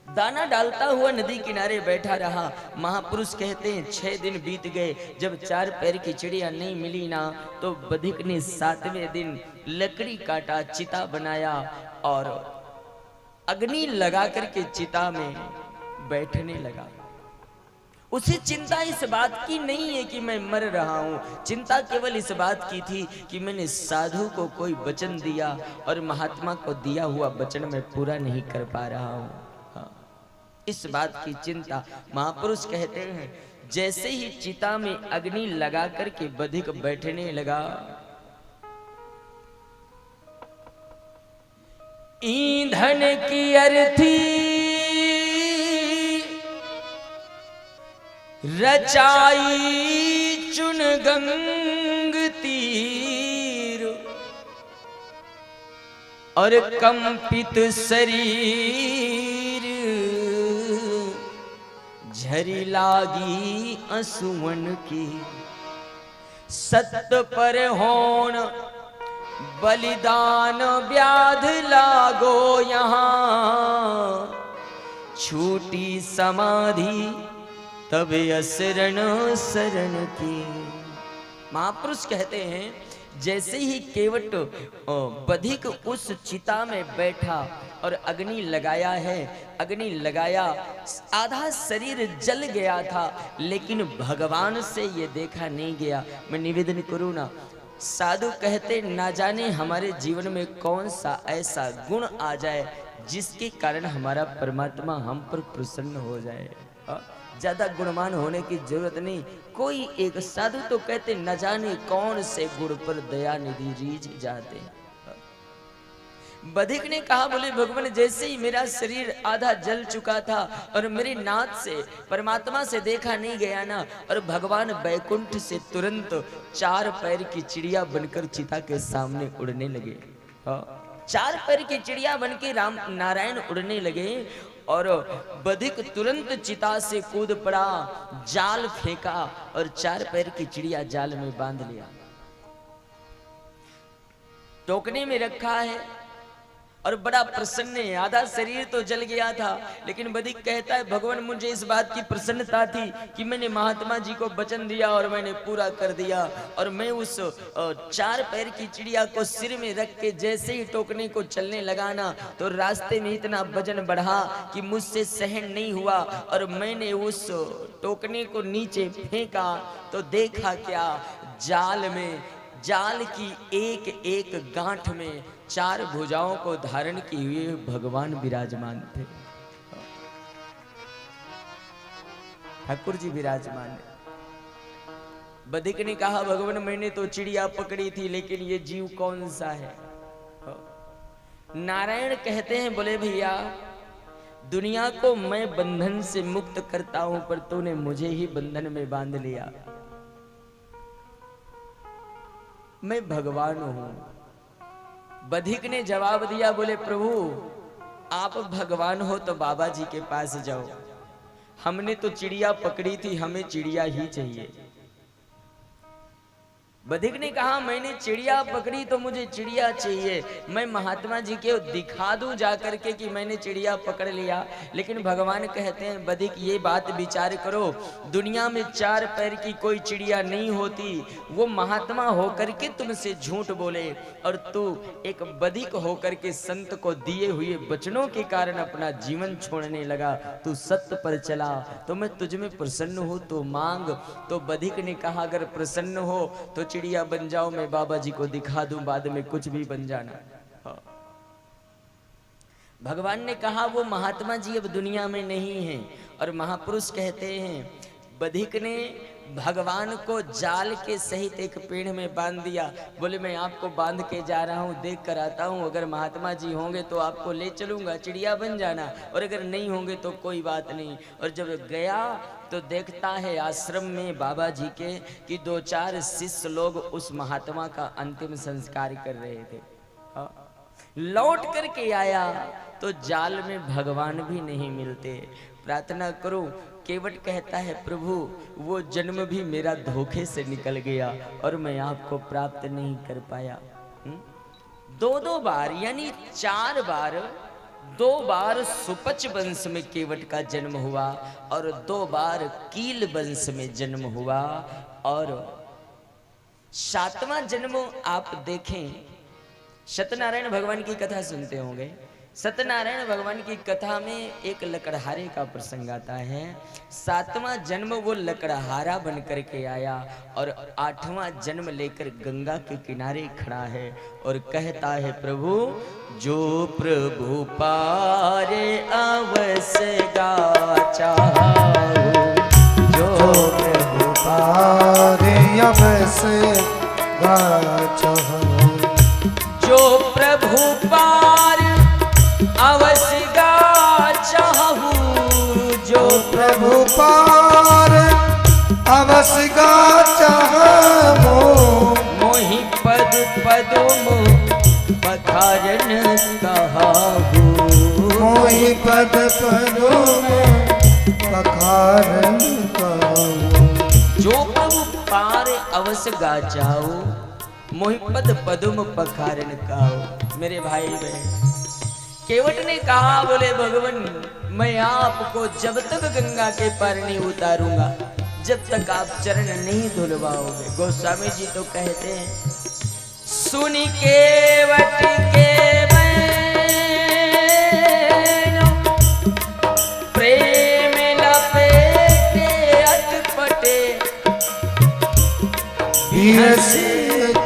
दाना डालता हुआ नदी किनारे बैठा रहा। महापुरुष कहते हैं 6 दिन बीत गए, जब 4 पैर की चिड़िया नहीं मिली ना, तो बधिक ने 7वें दिन लकड़ी काटा, चिता बनाया और अग्नि लगा करके चिता में बैठने लगा। उसे चिंता इस बात की नहीं है कि मैं मर रहा हूं, चिंता केवल इस बात की थी कि मैंने साधु को कोई वचन दिया और महात्मा को दिया हुआ वचन मैं पूरा नहीं कर पा रहा हूं। हाँ, इस बात की चिंता। महापुरुष कहते हैं जैसे ही चिता में अग्नि लगा करके बधिक बैठने लगा, ईंधन की अर्थी रचाई चुन गंग तीर, और कंपित शरीर झरी लागी असुवन की। सत्य पर होन बलिदान व्याध लागो यहाँ, छूटी समाधि तब असरण शरण की। महापुरुष कहते हैं जैसे ही केवट बधिक उस चिता में बैठा और अग्नि लगाया है, अग्नि लगाया, आधा शरीर जल गया था, लेकिन भगवान से ये देखा नहीं गया। मैं निवेदन करूँ ना, साधु कहते ना जाने हमारे जीवन में कौन सा ऐसा गुण आ जाए जिसके कारण हमारा परमात्मा हम पर प्रसन्न हो जाए। ज्यादा गुणवान होने की जरूरत नहीं, कोई एक साधु तो कहते न जाने कौन से गुण पर दया निधि रीझ जाते। बधिक ने कहा, बोले भगवान जैसे ही मेरा शरीर आधा जल चुका था और मेरे नाथ से परमात्मा से देखा नहीं गया ना, और भगवान बैकुंठ से तुरंत 4 पैर की चिड़िया बनकर चिता के सामने उड़ने लगे। 4 पैर की चिड़िया बनके राम नारायण उड़ने लगे और बधिक तुरंत चिता से कूद पड़ा, जाल फेंका और 4 पैर की चिड़िया जाल में बांध लिया। टोकने में रखा है और बड़ा प्रसन्न है। आधा शरीर तो जल गया था, लेकिन बधिक कहता है भगवान मुझे इस बात की प्रसन्नता थी कि मैंने महात्मा जी को वचन दिया और मैंने पूरा कर दिया, और मैं उस 4 पैर की चिड़िया को सिर में रख के जैसे ही टोकने को चलने लगा ना, तो रास्ते में इतना वजन बढ़ा कि मुझसे सहन नहीं हुआ, और मैंने उस टोकने को नीचे फेंका तो देखा क्या, जाल में, जाल की एक एक गांठ में 4 भुजाओं को धारण किए हुए भगवान विराजमान थे। ठाकुर जी विराजमान है। बधिक ने कहा भगवान मैंने तो चिड़िया पकड़ी थी, लेकिन ये जीव कौन सा है? नारायण कहते हैं, बोले भैया दुनिया को मैं बंधन से मुक्त करता हूं, पर तूने मुझे ही बंधन में बांध लिया। मैं भगवान हूं। बधिक ने जवाब दिया, बोले प्रभु आप भगवान हो तो बाबा जी के पास जाओ, हमने तो चिड़िया पकड़ी थी, हमें चिड़िया ही चाहिए। बधिक ने कहा मैंने चिड़िया पकड़ी तो मुझे चिड़िया चाहिए, मैं महात्मा जी के दिखा दूं जाकर के कि मैंने चिड़िया पकड़ लिया। लेकिन भगवान कहते हैं बधिक ये बात विचार करो, दुनिया में 4 पैर की कोई चिड़िया नहीं होती, वो महात्मा होकर के तुमसे झूठ बोले और तू एक बधिक होकर के संत को दिए हुए वचनों के कारण अपना जीवन छोड़ने लगा। तू सत्य पर चला तो मैं तुझ में प्रसन्न हूं, तो मांग। तो बधिक ने कहा अगर प्रसन्न हो तो चिड़िया बन जाओ, मैं बाबा जी को दिखा दूं, बाद में कुछ भी बन जाना। भगवान ने कहा वो महात्मा जी अब दुनिया में नहीं हैं। और महापुरुष कहते हैं बधिक ने भगवान को जाल के सहित एक पेड़ में बांध दिया। बोले मैं आपको बांध के जा रहा हूँ, देख कर आता हूँ, अगर महात्मा जी होंगे तो आपको ले चलूंगा, चिड़िया बन जाना, और अगर नहीं होंगे तो कोई बात नहीं। और जब गया तो देखता है आश्रम में बाबा जी के कि 2-4 शिष्य लोग उस महात्मा का अंतिम संस्कार कर रहे थे। लौट करके आया तो जाल में भगवान भी नहीं मिलते। प्रार्थना करो, केवट कहता है प्रभु वो जन्म भी मेरा धोखे से निकल गया और मैं आपको प्राप्त नहीं कर पाया। 2-2 बार यानी 4 बार, 2 बार सुपच वंश में केवट का जन्म हुआ और 2 बार कील वंश में जन्म हुआ। और 7वां जन्म आप देखें, सत्यनारायण भगवान की कथा सुनते होंगे। सत्यनारायण भगवान की कथा में एक लकड़हारे का प्रसंग आता है। 7वां जन्म वो लकड़हारा बन करके आया और 8वां जन्म लेकर गंगा के किनारे खड़ा है और कहता है प्रभु जो प्रभु पारे अवश्य गाचा, जो प्रभु पारे अवश्य गाचा, जो प्रभु पार अवश्य गाचाहू, जो प्रभु पार अवश्य गाचाहू, मोहि पद पदुम पखारन कहाहू, मोहि पद पदुम पखारन कहाहू, जो प्रभु पार अवश्य गाचाहू, मोहि पद पदुम पखारन कहाहू। मेरे भाई बहन, केवट ने कहा बोले भगवान मैं आपको जब तक गंगा के पार नहीं उतारूंगा, जब तक आप चरण नहीं धुलवाओगे। गोस्वामी जी तो कहते हैं, सुन केवट के बैनो प्रेम लपेटे अटपटे बिहसी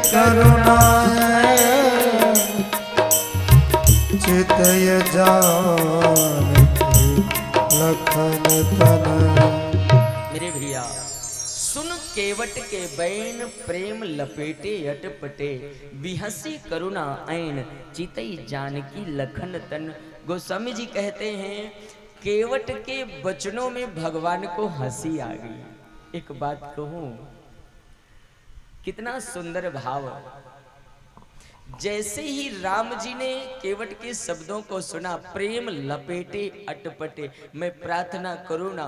करुणा चितय जानकी लखन तन। मेरे भैया, सुन केवट के बैन प्रेम लपेटे अटपटे बिहसी करुणा ऐन चितई जानकी लखन तन। गोस्वामी जी कहते हैं, केवट के वचनों में भगवान को हंसी आ गई। एक बात कहूं, कितना सुंदर भाव। जैसे ही राम जी ने केवट के शब्दों को सुना, प्रेम लपेटे अटपटे, मैं प्रार्थना करूं ना,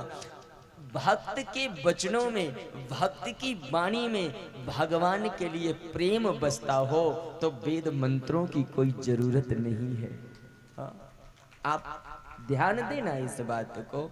भक्त के वचनों में, भक्त की वाणी में भगवान के लिए प्रेम बसता हो तो वेद मंत्रों की कोई जरूरत नहीं है। हाँ? आप ध्यान देना इस बात को।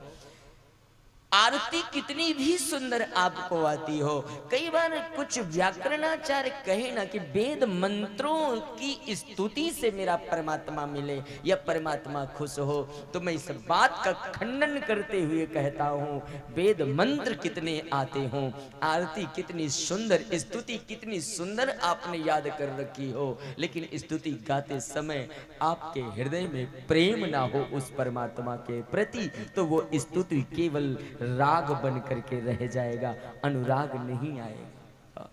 आरती कितनी भी सुंदर आपको आती हो, कई बार कुछ व्याकरणाचार्य कहे ना कि वेद मंत्रों की स्तुति से मेरा परमात्मा मिले या परमात्मा खुश हो, तो मैं इस बात का खंडन करते हुए कहता हूँ, वेद मंत्र कितने आते हों, आरती कितनी सुंदर, स्तुति कितनी सुंदर आपने याद कर रखी हो, लेकिन स्तुति गाते समय आपके हृदय में प्रेम ना हो उस परमात्मा के प्रति, तो वो स्तुति केवल राग बन करके रह जाएगा, अनुराग नहीं आएगा।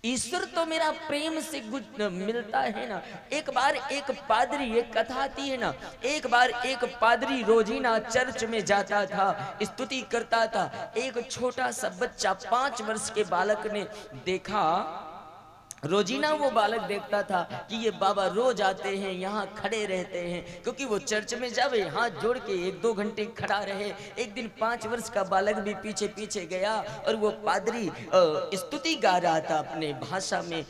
ईश्वर तो मेरा प्रेम से मिलता है ना। एक बार एक पादरी, एक कथा आती है ना, एक बार एक पादरी रोजीना चर्च में जाता था, स्तुति करता था। एक छोटा सा बच्चा 5 वर्ष के बालक ने देखा, रोजीना वो बालक देखता था कि ये बाबा रोज आते हैं, यहाँ खड़े रहते हैं, क्योंकि वो चर्च में जावे हाथ जोड़ के 1-2 घंटे खड़ा रहे। एक दिन 5 वर्ष का बालक भी पीछे पीछे गया और वो पादरी स्तुति गा रहा था अपने भाषा में,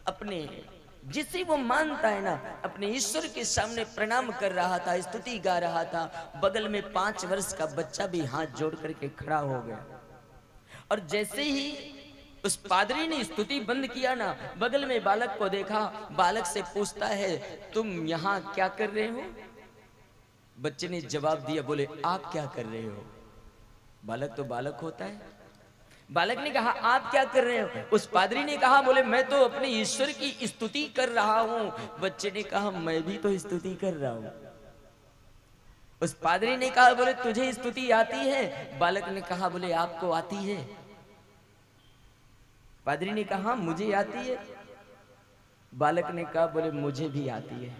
अपने जिसे वो मानता है ना, अपने ईश्वर के सामने प्रणाम कर रहा था, स्तुति गा रहा था। बगल में 5 वर्ष का बच्चा भी हाथ जोड़ करके खड़ा हो गया, और जैसे ही उस पादरी ने स्तुति बंद किया ना, बगल में बालक को देखा, बालक से पूछता है, तुम यहाँ क्या कर रहे हो? बच्चे ने जवाब दिया, बोले आप क्या कर रहे हो? बालक तो बालक होता है। बालक ने कहा आप क्या कर रहे हो? उस पादरी ने कहा, बोले मैं तो अपने ईश्वर की स्तुति कर रहा हूँ। बच्चे ने कहा मैं भी तो स्तुति कर रहा हूँ। उस पादरी ने कहा, बोले तुझे स्तुति आती है? बालक ने कहा, बोले आपको आती है? पादरी ने कहा मुझे आती है। बालक ने कहा, बोले मुझे भी आती है।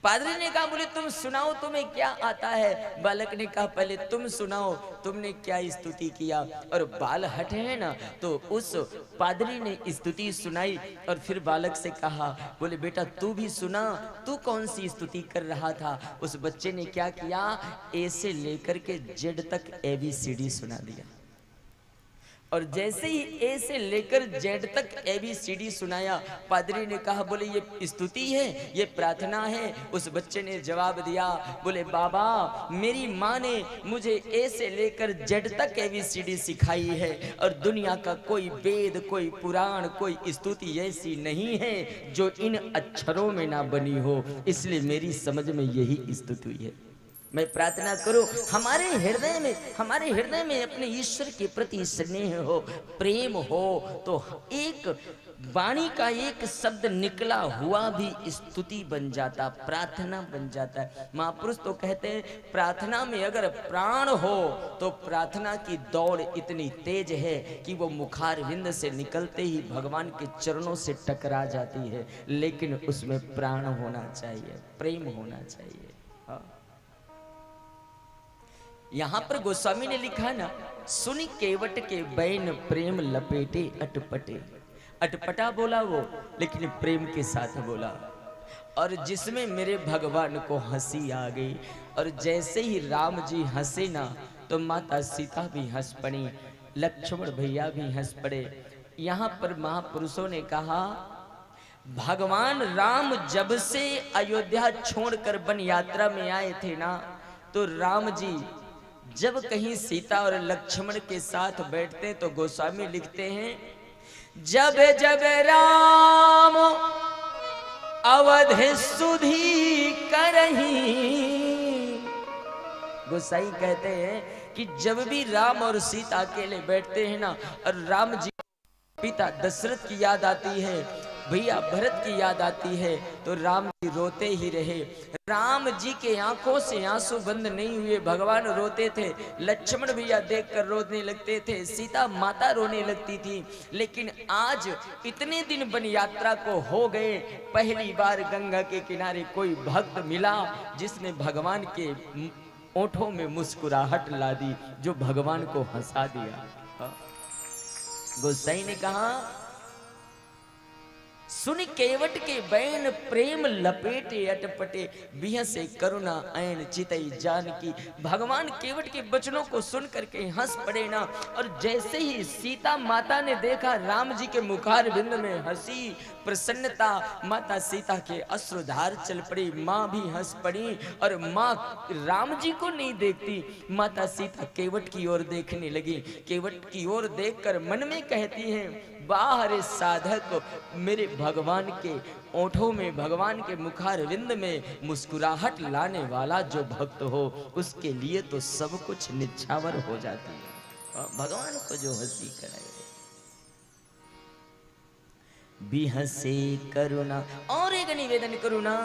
पादरी ने कहा, बोले तुम सुनाओ तुम्हें क्या आता है? बालक ने कहा पहले तुम सुनाओ, तुमने क्या स्तुति किया? और बाल हट है ना, तो उस पादरी ने स्तुति सुनाई और फिर बालक से कहा, बोले बेटा तू भी सुना, तू कौन सी स्तुति कर रहा था? उस बच्चे ने क्या किया, ए से लेकर के जेड तक ABCD सुना दिया। और जैसे ही ए से लेकर जेड तक ABCD सुनाया, पादरी ने कहा, बोले ये स्तुति है, ये प्रार्थना है? उस बच्चे ने जवाब दिया, बोले बाबा मेरी माँ ने मुझे ए से लेकर जेड तक ABCD सिखाई है, और दुनिया का कोई वेद, कोई पुराण, कोई स्तुति ऐसी नहीं है जो इन अक्षरों में ना बनी हो, इसलिए मेरी समझ में यही स्तुति है। मैं प्रार्थना करूं हमारे हृदय में अपने ईश्वर के प्रति स्नेह हो, प्रेम हो, तो एक वाणी का एक शब्द निकला हुआ भी स्तुति बन जाता, प्रार्थना बन जाता है। महापुरुष तो कहते हैं प्रार्थना में अगर प्राण हो तो प्रार्थना की दौड़ इतनी तेज है कि वो मुखारविंद से निकलते ही भगवान के चरणों से टकरा जाती है, लेकिन उसमें प्राण होना चाहिए, प्रेम होना चाहिए। हाँ। यहां पर गोस्वामी ने लिखा ना, सुनी केवट के बैन प्रेम लपेटे अटपटे। अटपटा बोला वो, लेकिन प्रेम के साथ बोला, और जिसमें मेरे भगवान को हंसी आ गई। और जैसे ही राम जी हंसे ना, तो माता सीता भी हंस पड़ी, लक्ष्मण भैया भी हंस पड़े। यहाँ पर महापुरुषों ने कहा, भगवान राम जब से अयोध्या छोड़कर वन यात्रा में आए थे ना, तो राम जी जब कहीं सीता और लक्ष्मण के साथ बैठते हैं तो गोस्वामी लिखते हैं, जब जब राम अवध सुधी करही। गोसाई कहते हैं कि जब भी राम और सीता अकेले बैठते हैं ना, और राम जी पिता दशरथ की याद आती है, भैया भरत की याद आती है, तो राम जी रोते ही रहे। राम जी के आंखों से आंसू बंद नहीं हुए, भगवान रोते थे। लक्ष्मण भैया देखकर रोने लगते थे, सीता माता रोने लगती थी। लेकिन आज इतने दिन वन यात्रा को हो गए, पहली बार गंगा के किनारे कोई भक्त मिला जिसने भगवान के ओंठों में मुस्कुराहट ला दी, जो भगवान को हंसा दिया। गोसाई ने कहा, सुन केवट के बैन प्रेम लपेटे अटपटे, बिहसे करुणा ऐन चितई जान की। भगवान केवट के वचनों को सुन करके हंस पड़े ना, और जैसे ही सीता माता ने देखा राम जी के मुखार बिंद में हंसी, प्रसन्नता, माता सीता के अश्रुधार चल पड़ी। माँ भी हंस पड़ी, और माँ राम जी को नहीं देखती, माता सीता केवट की ओर देखने लगी। केवट की ओर देखकर मन में कहती हैं, वाह रे साधक, मेरे भगवान के ओंठों में, भगवान के मुखार विंद में मुस्कुराहट लाने वाला जो भक्त हो, उसके लिए तो सब कुछ निछावर हो जाती है। भगवान को जो हंसी कराए, बिहसे करुणा। और एक निवेदन करुणा,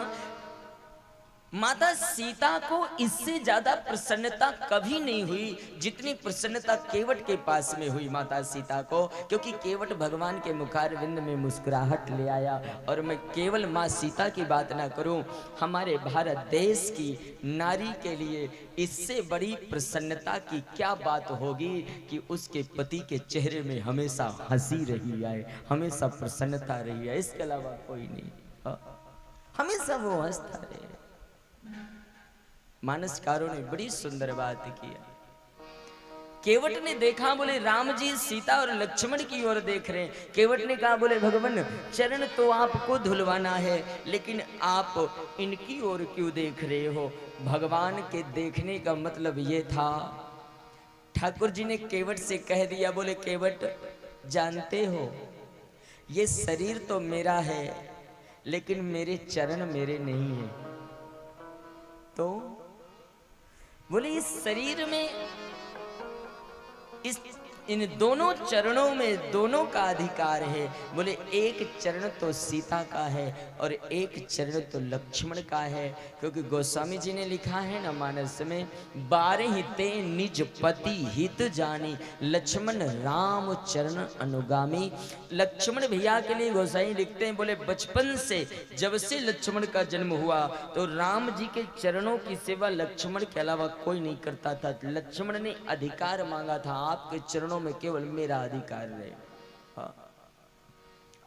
माता सीता को इससे ज्यादा प्रसन्नता कभी नहीं हुई जितनी प्रसन्नता केवट के पास में हुई माता सीता को, क्योंकि केवट भगवान के मुखार विंद में मुस्कुराहट ले आया। और मैं केवल माँ सीता की बात ना करूं, हमारे भारत देश की नारी के लिए इससे बड़ी प्रसन्नता की क्या बात होगी कि उसके पति के चेहरे में हमेशा हंसी रही है, हमेशा प्रसन्नता रही है, इसके अलावा कोई नहीं। हमेशा वो हंसता रहे। मानसकारों ने बड़ी सुंदर बात किया। केवट ने देखा, बोले राम जी सीता और लक्ष्मण की ओर देख रहे हैं। केवट ने कहा, बोले भगवान चरण तो आपको धुलवाना है, लेकिन आप इनकी ओर क्यों देख रहे हो? भगवान के देखने का मतलब ये था, ठाकुर जी ने केवट से कह दिया, बोले केवट जानते हो ये शरीर तो मेरा है, लेकिन मेरे चरण मेरे नहीं है। तो बोले इस शरीर में, इन दोनों चरणों में दोनों का अधिकार है। बोले एक चरण तो सीता का है और एक चरण तो लक्ष्मण का है, क्योंकि गोस्वामी जी ने लिखा है ना मानस में, 12 ते निज पति हित जानी, लक्ष्मण राम चरण अनुगामी। लक्ष्मण भैया के लिए गोसाई लिखते हैं, बोले बचपन से जब से लक्ष्मण का जन्म हुआ तो राम जी के चरणों की सेवा लक्ष्मण के अलावा कोई नहीं करता था। लक्ष्मण ने अधिकार मांगा था, आपके चरणों में केवल मेरा अधिकार रहे। हाँ।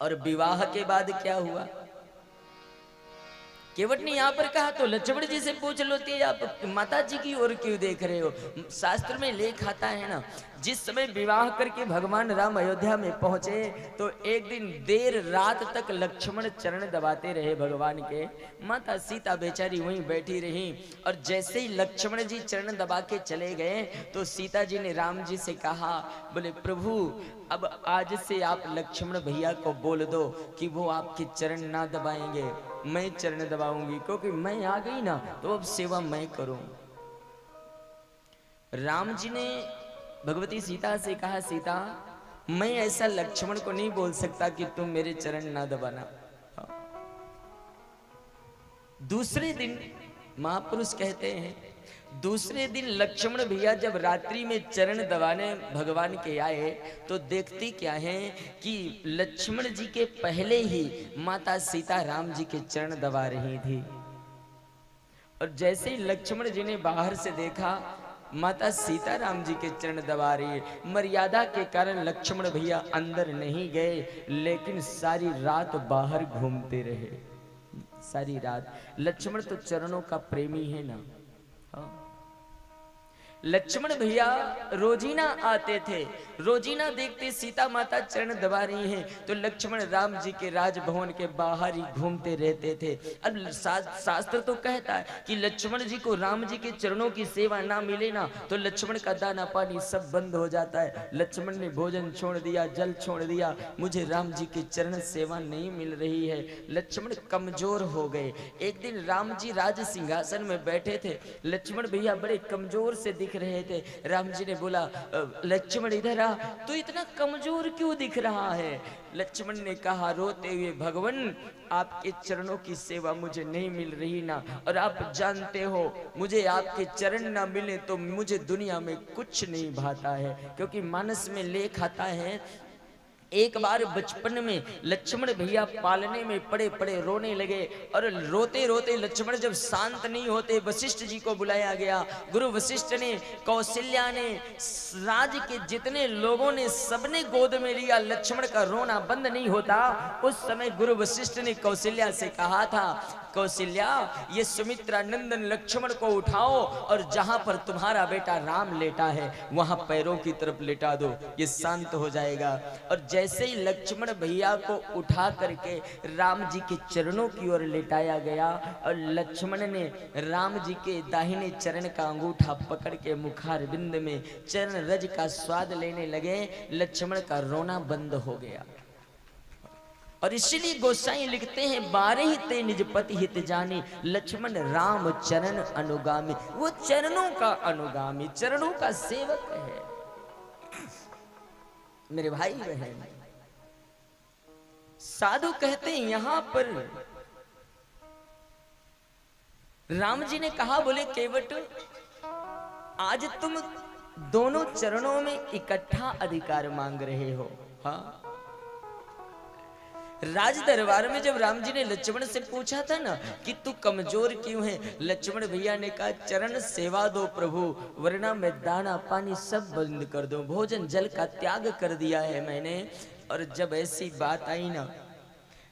और विवाह के बाद क्या हुआ? केवट ने यहां पर कहा, तो लक्ष्मण जी से पूछ लो, आप माता जी की ओर क्यों देख रहे हो? शास्त्र में लेख आता है ना, जिस समय विवाह करके भगवान राम अयोध्या में पहुंचे तो एक दिन देर रात तक लक्ष्मण चरण दबाते रहे भगवान के। माता सीता बेचारी वहीं बैठी रही, और जैसे ही लक्ष्मण जी चरण दबा के चले गए तो सीता जी ने राम जी से कहा, बोले प्रभु अब आज से आप लक्ष्मण भैया को बोल दो कि वो आपके चरण ना दबाएंगे, मैं चरण दबाऊंगी, क्योंकि मैं आ गई ना तो अब सेवा मैं करूं। राम जी ने भगवती सीता से कहा, सीता मैं ऐसा लक्ष्मण को नहीं बोल सकता कि तुम मेरे चरण ना दबाना। दूसरे दिन महापुरुष कहते हैं, दूसरे दिन लक्ष्मण भैया जब रात्रि में चरण दबाने भगवान के आए तो देखती क्या है कि लक्ष्मण जी के पहले ही माता सीता राम जी के चरण दबा रही थी। और जैसे ही लक्ष्मण जी ने बाहर से देखा माता सीता राम जी के चरण दबा रही है, मर्यादा के कारण लक्ष्मण भैया अंदर नहीं गए, लेकिन सारी रात बाहर घूमते रहे। सारी रात। लक्ष्मण तो चरणों का प्रेमी है ना। हाँ। लक्ष्मण भैया रोजीना आते थे, रोजीना देखते सीता माता चरण दबा रही हैं तो लक्ष्मण राम जी के राजभवन के बाहर ही घूमते रहते थे। अब शास्त्र तो कहता है कि लक्ष्मण जी को राम जी के चरणों की सेवा ना मिले ना तो लक्ष्मण का दाना पानी सब बंद हो जाता है। लक्ष्मण ने भोजन छोड़ दिया, जल छोड़ दिया, मुझे राम जी की चरण सेवा नहीं मिल रही है। लक्ष्मण कमजोर हो गए। एक दिन राम जी राज सिंहासन में बैठे थे, लक्ष्मण भैया बड़े कमजोर से दिख रहे थे। राम जी ने बोला, लक्ष्मण इधर आ, तू इतना कमजोर क्यों दिख रहा है? लक्ष्मण ने कहा रोते हुए, भगवान आपके चरणों की सेवा मुझे नहीं मिल रही ना, और आप जानते हो मुझे आपके चरण ना मिले तो मुझे दुनिया में कुछ नहीं भाता है। क्योंकि मानस में लेख आता है, एक बार बचपन में लक्ष्मण भैया पालने में पड़े पड़े रोने लगे, और रोते रोते लक्ष्मण जब शांत नहीं होते वशिष्ठ जी को बुलाया गया। गुरु वशिष्ठ ने, कौशल्या ने, राज के जितने लोगों ने सबने गोद में लिया, लक्ष्मण का रोना बंद नहीं होता। उस समय गुरु वशिष्ठ ने कौशल्या से कहा था, कौशल्या ये सुमित्रा नंदन लक्ष्मण को उठाओ और जहां पर तुम्हारा बेटा राम लेटा है वहां पैरों की तरफ लेटा दो, ये शांत हो जाएगा। और जैसे ही लक्ष्मण भैया को उठा करके राम जी के चरणों की ओर लेटाया गया और लक्ष्मण ने राम जी के दाहिने चरण का अंगूठा पकड़ के मुखार बिंद में चरण रज का स्वाद लेने लगे, लक्ष्मण का रोना बंद हो गया। और इसीलिए गोसाई लिखते हैं, बारे ही ते निज पति हित जानी, लक्ष्मण राम चरण अनुगामी। वो चरणों का अनुगामी, चरणों का सेवक है। मेरे भाई बहन, साधु कहते हैं यहां पर राम जी ने कहा, बोले केवट आज तुम दोनों चरणों में इकट्ठा अधिकार मांग रहे हो। हाँ, राज दरबार में जब राम जी ने लक्ष्मण से पूछा था ना कि तू कमजोर क्यों है, लक्ष्मण भैया ने कहा चरण सेवा दो प्रभु, वरना मैं दाना पानी सब बंद कर दूं, भोजन जल का त्याग कर दिया है मैंने। और जब ऐसी बात आई ना,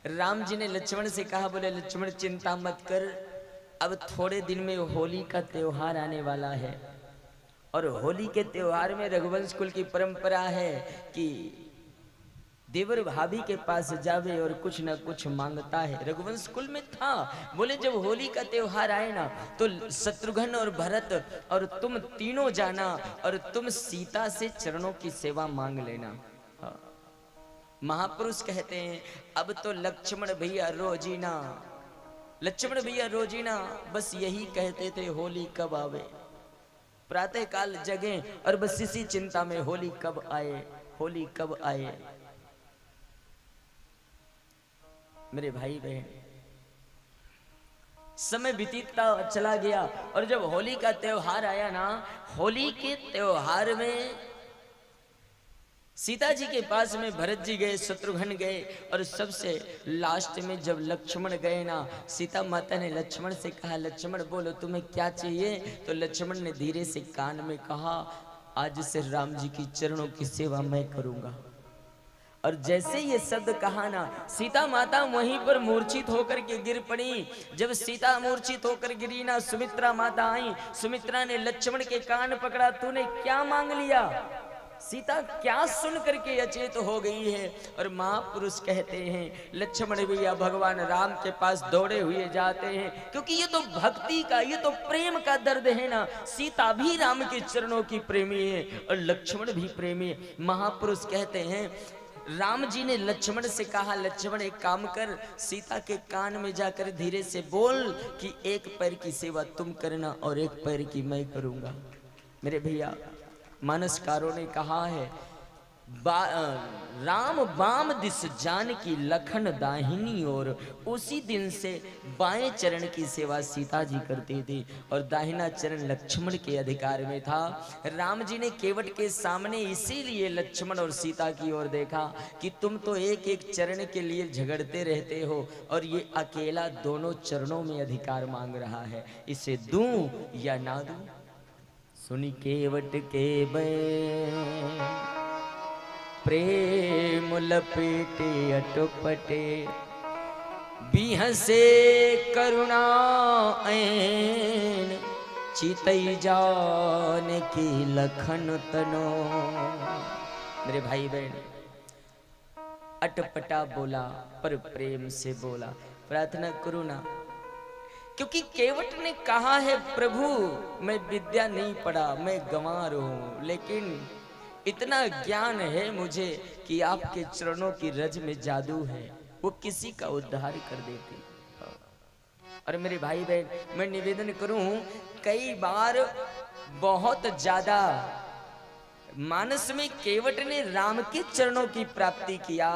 राम जी ने लक्ष्मण से कहा, बोले लक्ष्मण चिंता मत कर, अब थोड़े दिन में होली का त्योहार आने वाला है, और होली के त्योहार में रघुवंश कुल की परंपरा है कि देवर भाभी के पास जावे और कुछ न कुछ मांगता है। रघुवंश कुल में था। बोले जब होली का त्योहार आए ना तो शत्रुघ्न और भरत और तुम तीनों जाना और तुम सीता से चरणों की सेवा मांग लेना। हाँ। महापुरुष कहते हैं अब तो लक्ष्मण भैया रोजीना, लक्ष्मण भैया रोजीना बस यही कहते थे, होली कब आवे। प्रातः काल जगे और बस इसी चिंता में, होली कब आए, होली कब आए। मेरे भाई बहन, समय बीतता चला गया और जब होली का त्योहार आया ना, होली के त्योहार में सीता जी के पास में भरत जी गए, शत्रुघ्न गए, और सबसे लास्ट में जब लक्ष्मण गए ना, सीता माता ने लक्ष्मण से कहा, लक्ष्मण बोलो तुम्हें क्या चाहिए। तो लक्ष्मण ने धीरे से कान में कहा, आज से राम जी की चरणों की सेवा मैं करूंगा। और जैसे ये शब्द कहा ना, सीता माता वहीं पर मूर्छित होकर के गिर पड़ी। जब सीता मूर्छित होकर गिरी ना, सुमित्रा माता आई, सुमित्रा ने लक्ष्मण के कान पकड़ा, तूने क्या मांग लिया। सीता क्या सुन करके अचेत हो गई है। और महापुरुष कहते हैं लक्ष्मण भैया भगवान राम के पास दौड़े हुए जाते हैं, क्योंकि ये तो भक्ति का, ये तो प्रेम का दर्द है ना। सीता भी राम के चरणों की प्रेमी है और लक्ष्मण भी प्रेमी है। महापुरुष कहते हैं राम जी ने लक्ष्मण से कहा, लक्ष्मण एक काम कर, सीता के कान में जाकर धीरे से बोल कि एक पैर की सेवा तुम करना और एक पैर की मैं करूंगा। मेरे भैया मानसकारों ने कहा है, राम बाम दिस जानकी लखन दाहिनी ओर, उसी दिन से बाएं चरण की सेवा सीता जी करती थी और दाहिना चरण लक्ष्मण के अधिकार में था। राम जी ने केवट के सामने इसीलिए लक्ष्मण और सीता की ओर देखा कि तुम तो एक एक चरण के लिए झगड़ते रहते हो और ये अकेला दोनों चरणों में अधिकार मांग रहा है, इसे दूं या ना दूं। सुनी केवट के बे प्रेम लपेटे अटपटे, बिहसे करुणा ऐन चीतई जान की लखन तनो। मेरे भाई बहन, अटपटा बोला पर प्रेम से बोला। प्रार्थना करो ना, क्योंकि केवट ने कहा है प्रभु मैं विद्या नहीं पढ़ा, मैं गंवार हूं, लेकिन इतना ज्ञान है मुझे कि आपके चरणों की रज में जादू है, वो किसी का उद्धार कर देती। और मेरे भाई बहन, मैं निवेदन करूं, कई बार बहुत ज्यादा मानस में केवट ने राम के चरणों की प्राप्ति किया,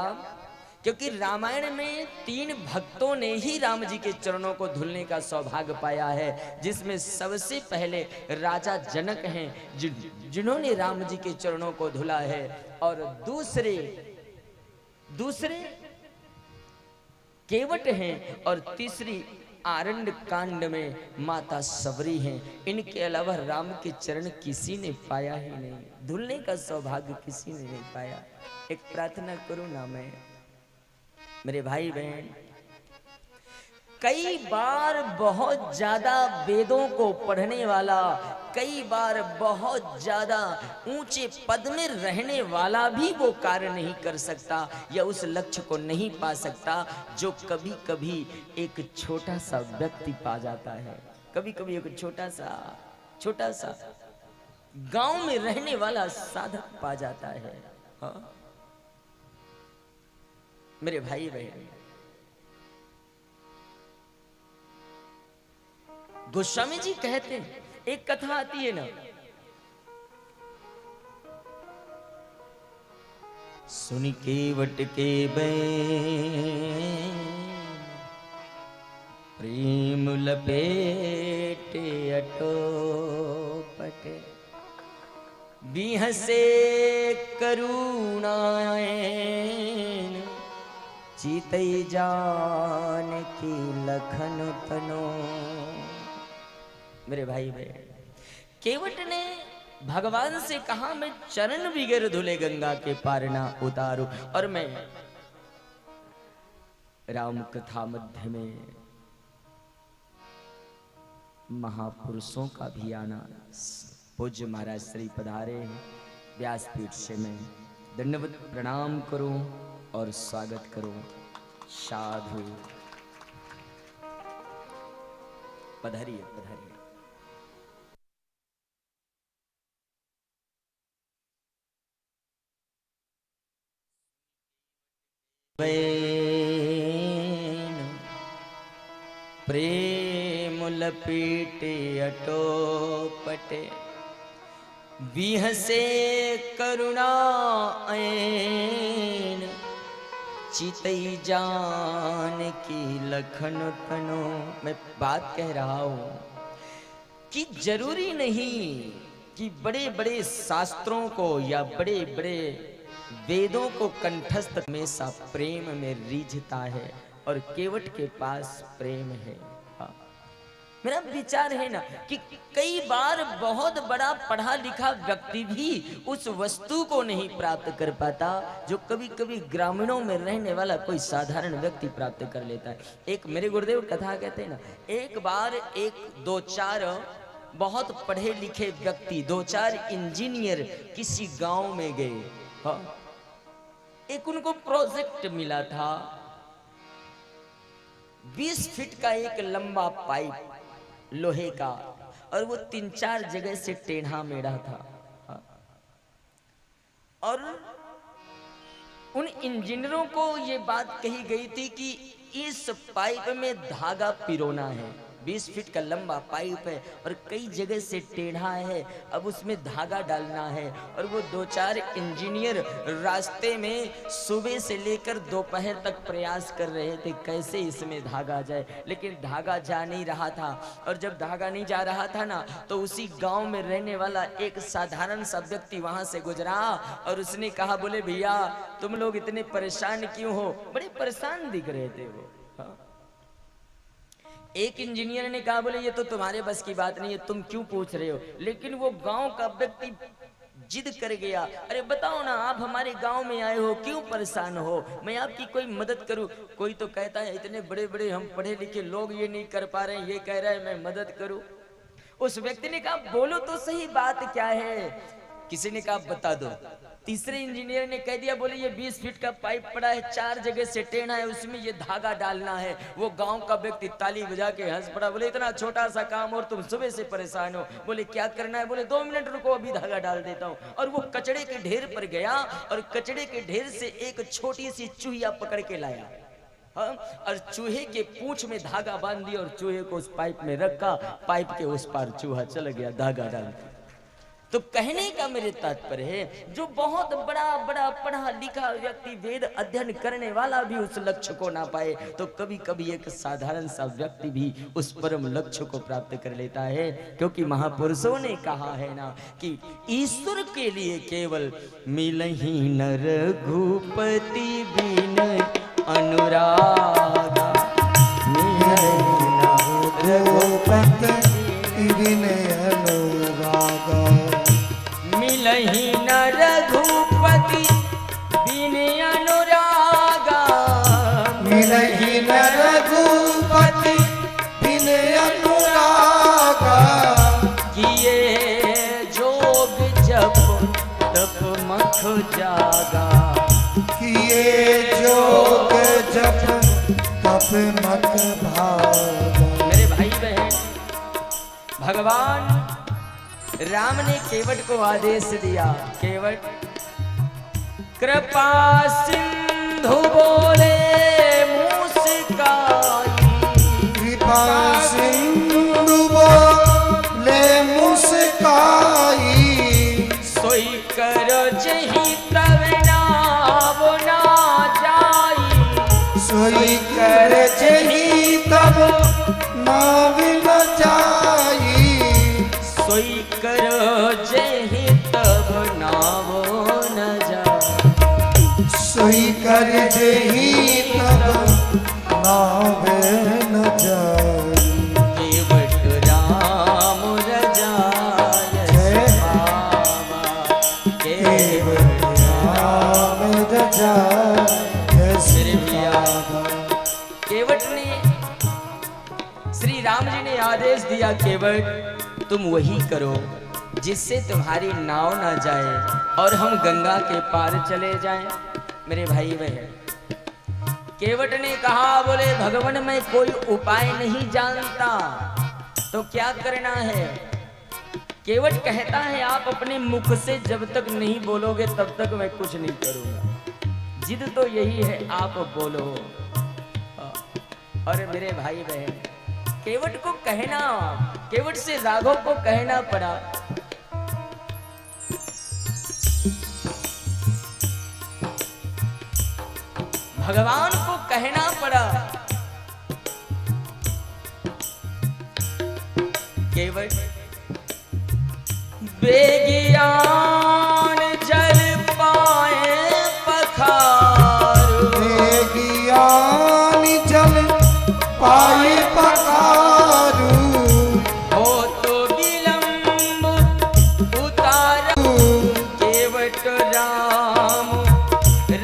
क्योंकि रामायण में 3 भक्तों ने ही राम जी के चरणों को धुलने का सौभाग्य पाया है, जिसमें सबसे पहले राजा जनक हैं जिन्होंने राम जी के चरणों को धुला है, और दूसरे केवट हैं, और तीसरी आरण्य कांड में माता सबरी हैं। इनके अलावा राम के चरण किसी ने पाया ही नहीं, धुलने का सौभाग्य किसी ने नहीं पाया। एक प्रार्थना करूं ना मैं, मेरे भाई बहन, कई बार बहुत ज्यादा वेदों को पढ़ने वाला, कई बार बहुत ज्यादा ऊंचे पद में रहने वाला भी वो कार्य नहीं कर सकता या उस लक्ष्य को नहीं पा सकता जो कभी कभी एक छोटा सा व्यक्ति पा जाता है। कभी कभी एक छोटा सा गांव में रहने वाला साधक पा जाता है। हाँ मेरे भाई बहन, गोस्वामी जी कहते हैं, एक कथा आती है ना, सुन केवट के बैन प्रेम लपेटे अटोपटे, बिहसे करुणाएं चीतई जान की लखन तनो। मेरे भाई बहन, केवट ने भगवान से कहा मैं चरण बिगर धुले गंगा के पार ना उतारू। और मैं राम कथा मध्य में महापुरुषों का भी आना, पूज्य महाराज श्री पधारे व्यासपीठ से मैं दंडवत प्रणाम करूं और स्वागत करूं। साधु पधारिए पधारिए। प्रेम लपेटे अटोपटे, बिहसे करुणा ऐन चीतई जान की लखन तनो। मैं बात कह रहा हूं कि जरूरी नहीं कि बड़े बड़े शास्त्रों को या बड़े बड़े वेदों को कंठस्थ हमेशा प्रेम में रीझता है, और केवट के पास प्रेम है। मेरा विचार है ना कि कई बार बहुत बड़ा पढ़ा लिखा व्यक्ति भी उस वस्तु को नहीं प्राप्त कर पाता जो कभी कभी ग्रामीणों में रहने वाला कोई साधारण व्यक्ति प्राप्त कर लेता है। एक मेरे गुरुदेव कथा कहते हैं ना, एक बार दो चार बहुत पढ़े लिखे व्यक्ति, 2-4 इंजीनियर किसी गांव में गए। हाँ, एक उनको प्रोजेक्ट मिला था, 20 फीट का एक लंबा पाइप लोहे का, और वो 3-4 जगह से टेढ़ा मेढ़ा था। और उन इंजीनियरों को ये बात कही गई थी कि इस पाइप में धागा पिरोना है। 20 फीट का लंबा पाइप है और कई जगह से टेढ़ा है, अब उसमें धागा डालना है। और वो 2-4 इंजीनियर रास्ते में सुबह से लेकर दोपहर तक प्रयास कर रहे थे कैसे इसमें धागा जाए, लेकिन धागा जा नहीं रहा था। और जब धागा नहीं जा रहा था ना, तो उसी गांव में रहने वाला एक साधारण सा व्यक्ति वहां से गुजरा और उसने कहा, बोले भैया तुम लोग इतने परेशान क्यों हो? बड़े परेशान दिख रहे थे वो। हाँ? एक इंजीनियर ने कहा, बोले ये तो तुम्हारे बस की बात नहीं है, तुम क्यों पूछ रहे हो? लेकिन वो गांव का व्यक्ति जिद कर गया, अरे बताओ ना, आप हमारे गांव में आए हो, क्यों परेशान हो, मैं आपकी कोई मदद करूं। कोई तो कहता है इतने बड़े बड़े हम पढ़े लिखे लोग ये नहीं कर पा रहे हैं, ये कह रहा है मैं मदद करूं। उस व्यक्ति ने कहा बोलो तो सही बात क्या है। किसी ने कहा बता दो। तीसरे इंजीनियर ने कह दिया, बोले ये 20 फीट का पाइप पड़ा है, 4 जगह से टेढ़ा है, उसमें ये धागा डालना है। वो गांव का व्यक्ति ताली बजा के हंस पड़ा, बोले इतना छोटा सा काम और तुम सुबह से परेशान हो। बोले क्या करना है? बोले 2 मिनट रुको, अभी धागा डाल देता हूँ। और वो कचड़े के ढेर पर गया और कचड़े के ढेर से एक छोटी सी चूहिया पकड़ के लाया। हाँ? और चूहे के पूंछ में धागा बांध दिया और चूहे को उस पाइप में रखा। पाइप के उस पार चूहा चल गया धागा डाल के। तो कहने का मेरे तात्पर्य है, जो बहुत बड़ा बड़ा पढ़ा लिखा व्यक्ति, वेद अध्ययन करने वाला भी उस लक्ष्य को ना पाए, तो कभी कभी एक साधारण सा व्यक्ति भी उस परम लक्ष्य को प्राप्त कर लेता है। क्योंकि महापुरुषों ने कहा है ना कि ईश्वर के लिए केवल मिलहि न रघुपति बिन अनुरागा, मिलहि न रघुपति बिन अनुरागा, मिलहि न रघुपति बिन अनुरागा, मिलहि न रघुपति बिन अनुरागा, किए जोग जप तप मख जागा, किए जोग जप तप मख भागा। मेरे भाई बहन, भगवान राम ने केवट को आदेश दिया। केवट कृपा सिंधु बोले मुस्काई, कृपा सिंधु बोले मुस्काई, सोई करो जही तब नाव ना जाई, सोई कर जही तब नाव न जाई, सोई करो जही तब नाव न जाई, सोई कर जही तब नाव न जाई। केवट राम रजाय पावा, केवट राम रजाय पावा। केवट ने, श्री राम जी ने आदेश दिया, केवट तुम वही करो जिससे तुम्हारी नाव ना जाए और हम गंगा के पार चले जाएं। मेरे भाई बहन, केवट ने कहा, बोले भगवान मैं कोई उपाय नहीं जानता, तो क्या करना है? केवट कहता है आप अपने मुख से जब तक नहीं बोलोगे तब तक मैं कुछ नहीं करूंगा। जिद तो यही है, आप बोलो। और मेरे भाई बहन, केवट को कहना, केवट से राघव को कहना पड़ा, भगवान को कहना पड़ा, केवट बेगियान जल पाए पखारू, बेगियान जल पाए पखारू, हो तो विलंब उतारू, केवट राम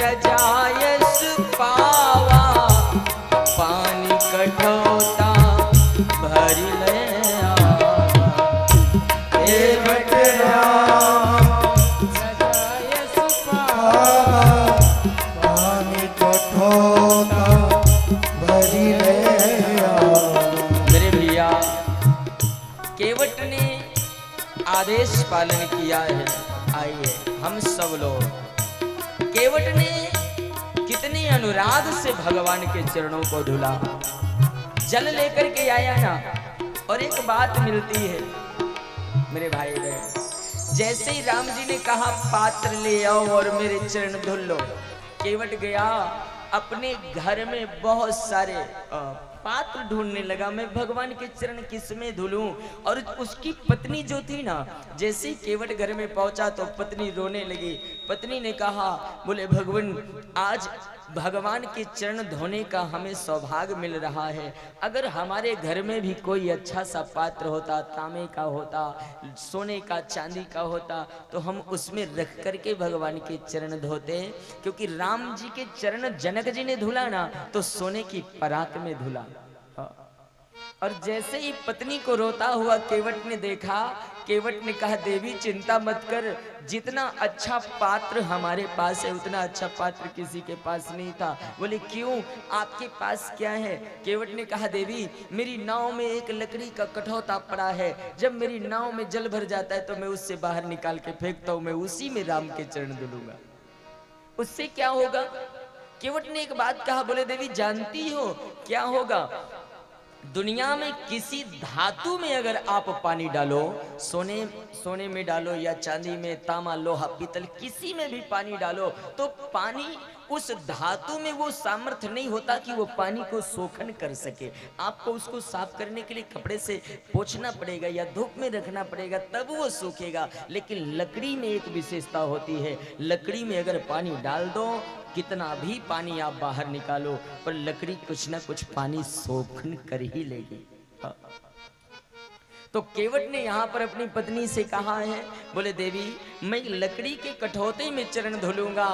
रजायस पावा, पानी कठोता भरी ले आवा, केवट राम रजायस पावा, पानी कठोता भरी ले आवा। मेरे भैया, केवट ने आदेश पालन किया है। आइए हम सब लोग, केवट ने कितने अनुराग से भगवान के चरणों को धुला, जल लेकर के आया ना। और एक बात मिलती है मेरे भाई बहन, जैसे ही राम जी ने कहा पात्र ले आओ और मेरे चरण धुल लो, केवट गया अपने घर में बहुत सारे पात्र ढूंढने लगा, मैं भगवान के चरण किसमें धुलूं। और उसकी पत्नी जो थी ना, जैसे ही केवट घर में पहुंचा तो पत्नी रोने लगी। पत्नी ने कहा, बोले भगवान आज भगवान के चरण धोने का हमें सौभाग्य मिल रहा है, अगर हमारे घर में भी कोई अच्छा सा पात्र होता, तांबे का होता, सोने का, चांदी का होता, तो हम उसमें रख करके भगवान के चरण धोते। क्योंकि राम जी के चरण जनक जी ने धुला ना, तो सोने की परात में धुला। और जैसे ही पत्नी को रोता हुआ केवट ने देखा, केवट ने कहा देवी चिंता मत कर, जितना अच्छा पात्र हमारे पास है उतना अच्छा पात्र किसी के पास नहीं था। बोले क्यों, आपके पास क्या है? केवट ने कहा देवी मेरी नाव में एक लकड़ी का कठौता पड़ा है, जब मेरी नाव में जल भर जाता है तो मैं उससे बाहर निकाल के फेंकता हूं, मैं उसी में राम के चरण धुलूंगा, उससे क्या होगा? केवट ने एक बात कहा, बोले देवी जानती हो क्या होगा? दुनिया में किसी धातु में अगर आप पानी डालो, सोने में डालो या चांदी में, तांबा लोहा पीतल किसी में भी पानी डालो, तो पानी उस धातु में वो सामर्थ्य नहीं होता कि वो पानी को शोषण कर सके। आपको उसको साफ करने के लिए कपड़े से पोंछना पड़ेगा या धूप में रखना पड़ेगा, तब वो सूखेगा। लेकिन लकड़ी में एक विशेषता होती है, लकड़ी में अगर पानी डाल दो, कितना भी पानी आप बाहर निकालो, पर लकड़ी कुछ ना कुछ पानी शोषण कर ही लेगी। तो केवट ने यहाँ पर अपनी पत्नी से कहा है, बोले देवी मैं लकड़ी के कठौते में चरण धुलूंगा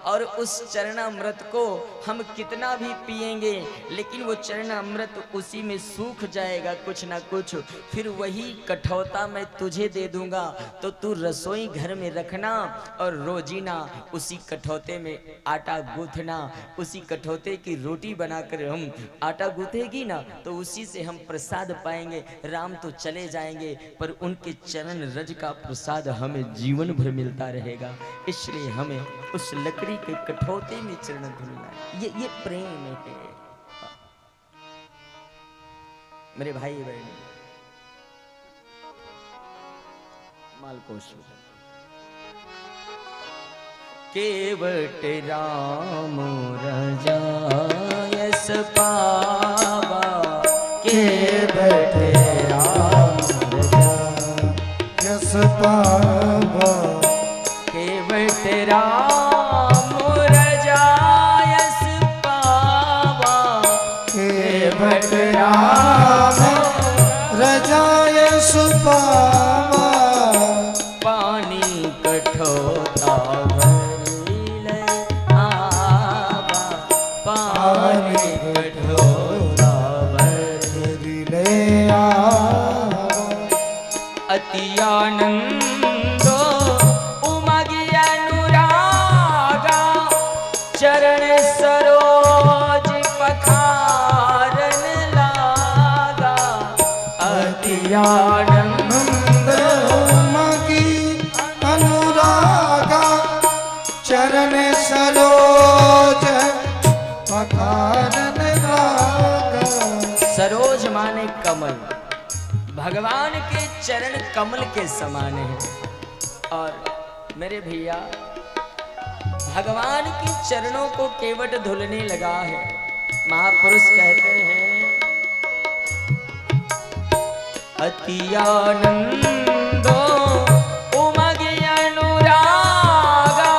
और उस चरणामृत को हम कितना भी पिएंगे लेकिन वो चरणामृत उसी में सूख जाएगा कुछ ना कुछ, फिर वही कठौता मैं तुझे दे दूंगा, तो तू रसोई घर में रखना और रोजीना उसी कठौते में आटा गूंथना, उसी कठौते की रोटी बनाकर हम आटा गूंथेगी ना तो उसी से हम प्रसाद पाएंगे। राम तो चले जाएंगे पर उनके चरण रज का प्रसाद हमें जीवन भर मिलता रहेगा, इसलिए हमें उस लकड़ी के कठौते में चरण धुलना है। ये प्रेम है मेरे भाई बहन। मालकोश केवट राम रजायस पावा, केवट यस पावा, केवट राम रजायस पावा, केवट राम रजायस पावा, पानी कठौता भरी ले आवा, पानी कठौता भरी ले आवा, अति आनंदो उमगी अनुरागा, चरण सरोज पखारन लागा, अति आनंद उमगी अनुरागा, चरण सरोज पखारन लागा। सरोज माने कमल, भगवान के चरण कमल के समान है। और मेरे भैया भगवान के चरणों को केवट धुलने लगा है। महापुरुष कहते हैं अति आनंदो उमगी अनुरागा,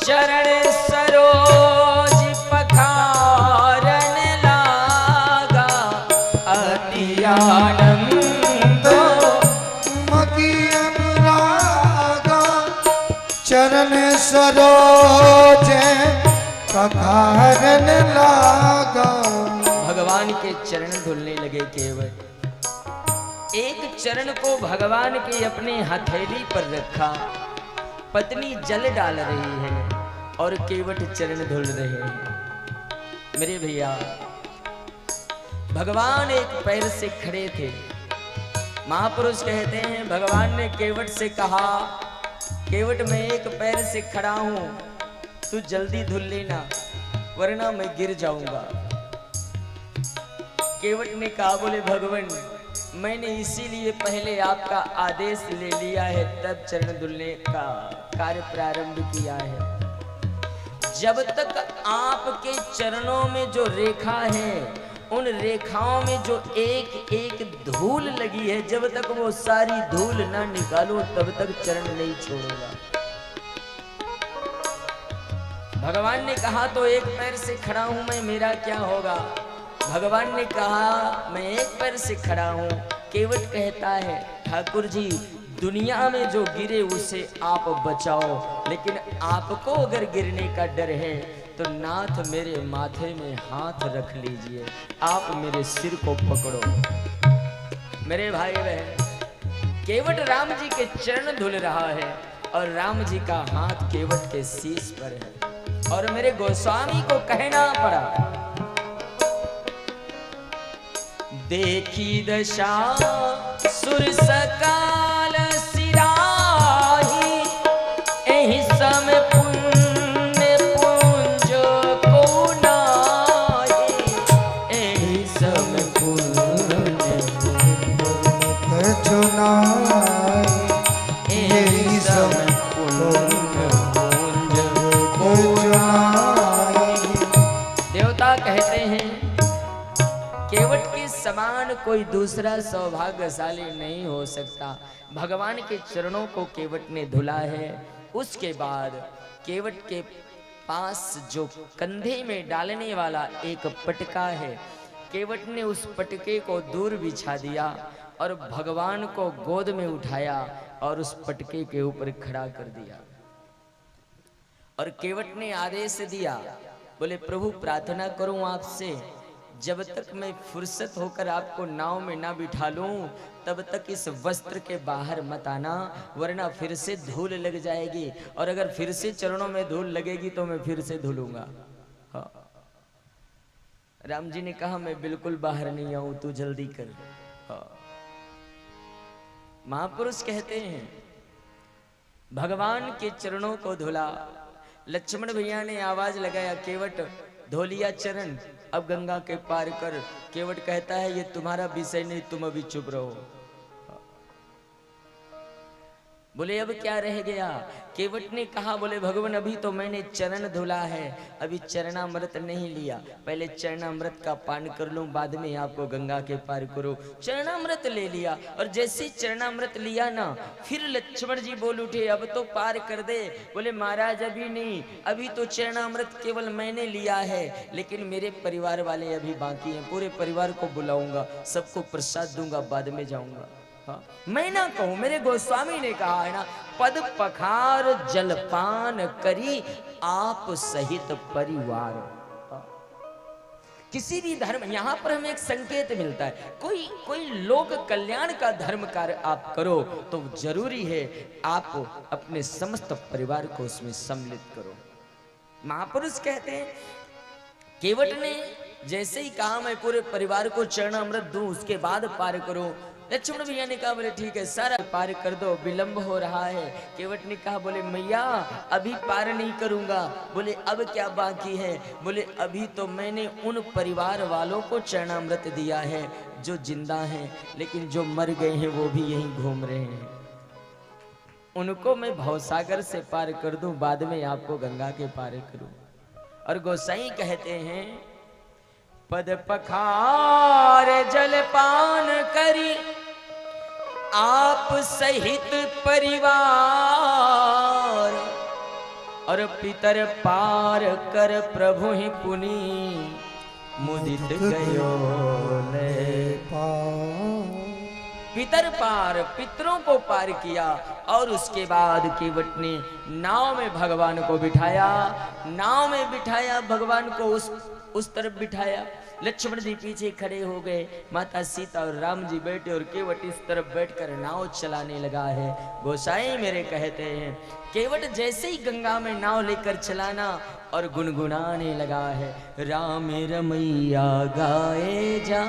चरण सरोज पखारन लागा, अति आनंदो उमगी अनुरागा, चरण सरोज पखारन लागा। भगवान के चरण धुलने लगे केवट। एक चरण को भगवान के अपने हथेली पर रखा, पत्नी जल डाल रही है और केवट चरण धुल रहे हैं। मेरे भैया भगवान एक पैर से खड़े थे। महापुरुष कहते हैं भगवान ने केवट से कहा, केवट मैं एक पैर से खड़ा हूं, तू जल्दी धुल लेना वरना मैं गिर जाऊंगा। केवट ने कहा, बोले भगवान मैंने इसीलिए पहले आपका आदेश ले लिया है, तब चरण धुलने का कार्य प्रारंभ किया है। जब तक आपके चरणों में जो रेखा है, उन रेखाओं में जो एक एक धूल लगी है, जब तक वो सारी धूल ना निकालो तब तक चरण नहीं छोड़ूंगा। भगवान ने कहा तो एक पैर से खड़ा हूं मैं, मेरा क्या होगा? भगवान ने कहा मैं एक पैर से खड़ा हूं। केवट कहता है ठाकुर जी दुनिया में जो गिरे उसे आप बचाओ, लेकिन आपको अगर गिरने का डर है तो नाथ मेरे माथे में हाथ रख लीजिए, आप मेरे सिर को पकड़ो। मेरे भाई बहन, केवट राम जी के चरण धुल रहा है और राम जी का हाथ केवट के शीश पर है और मेरे गोस्वामी को कहना पड़ा, देखी दशा सुर सकाल सिराही, एहि समय पुण्य पुंज को नाहि, एहि समय पुण्य चुनाई, एहि समय पुण्य पुंज को चुनाई। देवता कहते हैं केवट के समान कोई दूसरा सौभाग्यशाली नहीं हो सकता। भगवान के चरणों को केवट ने धुला है। उसके बाद केवट के पास जो कंधे में डालने वाला एक पटका है, केवट ने उस पटके को दूर बिछा दिया और भगवान को गोद में उठाया और उस पटके के ऊपर खड़ा कर दिया। और केवट ने आदेश दिया, बोले प्रभु प्रार्थना करूं आपसे, जब तक मैं फुर्सत होकर आपको नाव में ना बिठा लूं तब तक इस वस्त्र के बाहर मत आना, वरना फिर से धूल लग जाएगी और अगर फिर से चरणों में धूल लगेगी तो मैं फिर से धुलूंगा। हाँ। राम जी ने कहा मैं बिल्कुल बाहर नहीं आऊं, तू जल्दी कर। हाँ। महापुरुष कहते हैं भगवान के चरणों को धुला। लक्ष्मण भैया ने आवाज लगाया, केवट धो लिया चरण, अब गंगा के पार कर। केवट कहता है ये तुम्हारा विषय नहीं, तुम अभी चुप रहो। बोले अब क्या रह गया? केवट ने कहा, बोले भगवान अभी तो मैंने चरण धुला है, अभी चरणामृत नहीं लिया, पहले चरणामृत का पान कर लूं, बाद में आपको गंगा के पार करो। चरणामृत ले लिया और जैसे चरणामृत लिया ना, फिर लक्ष्मण जी बोल उठे अब तो पार कर दे। बोले महाराज अभी नहीं, अभी तो चरणामृत केवल मैंने लिया है, लेकिन मेरे परिवार वाले अभी बाकी हैं, पूरे परिवार को बुलाऊंगा, सबको प्रसाद दूंगा, बाद में जाऊंगा। हाँ। मैं ना कहूं, मेरे गोस्वामी ने कहा है ना, पद पखार जलपान करी आप सहित परिवार। हाँ। किसी भी धर्म, यहां पर हमें एक संकेत मिलता है, कोई लोक कल्याण का धर्म कार्य आप करो तो जरूरी है आप अपने समस्त परिवार को उसमें सम्मिलित करो। महापुरुष कहते हैं केवट ने जैसे ही कहा मैं पूरे परिवार को चरणामृत दूं उसके बाद पार करो, लक्ष्मण भैया ने कहा बोले ठीक है सारा पार कर दो, विलंब हो रहा है। केवट ने कहा बोले मैया अभी पार नहीं करूंगा। बोले अब क्या बाकी है? बोले अभी तो मैंने उन परिवार वालों को चरणामृत दिया है जो जिंदा हैं, लेकिन जो मर गए हैं वो भी यहीं घूम रहे हैं, उनको मैं भवसागर से पार कर दूं, बाद में आपको गंगा के पार करूं। और गोसाई कहते हैं पद पखार जलपान करी आप सहित परिवार, और पितर पार कर प्रभु ही पुनि मुदित गयो ले पार। पितर पार, पितरों को पार किया और उसके बाद केवट ने नाव में भगवान को बिठाया, नाव में बिठाया भगवान को उस तरफ बिठाया। लक्ष्मण जी पीछे खड़े हो गए, माता सीता और राम जी बैठे और केवट इस तरफ बैठकर नाव चलाने लगा है। गोसाई मेरे कहते हैं केवट जैसे ही गंगा में नाव लेकर चलाना और गुनगुनाने लगा है, राम रमैया गाए जा,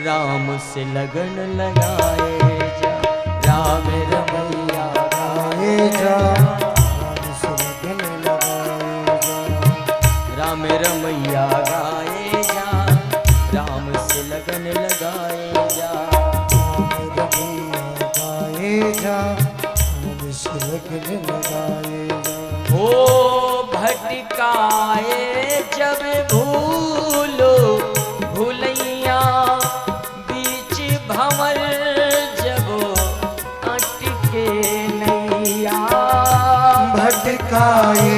राम से लगन लगाए जा, राम रमैया गाए जा, राम से लगन लगाए जा, राम रमैया गाए जा, राम से लगन लगाए जा, गाए जा, राम से लगन लगाए जा। ओ भटकाए जब भूलो भूलैया, बीच भंवर जब अटके नैया, भटकाए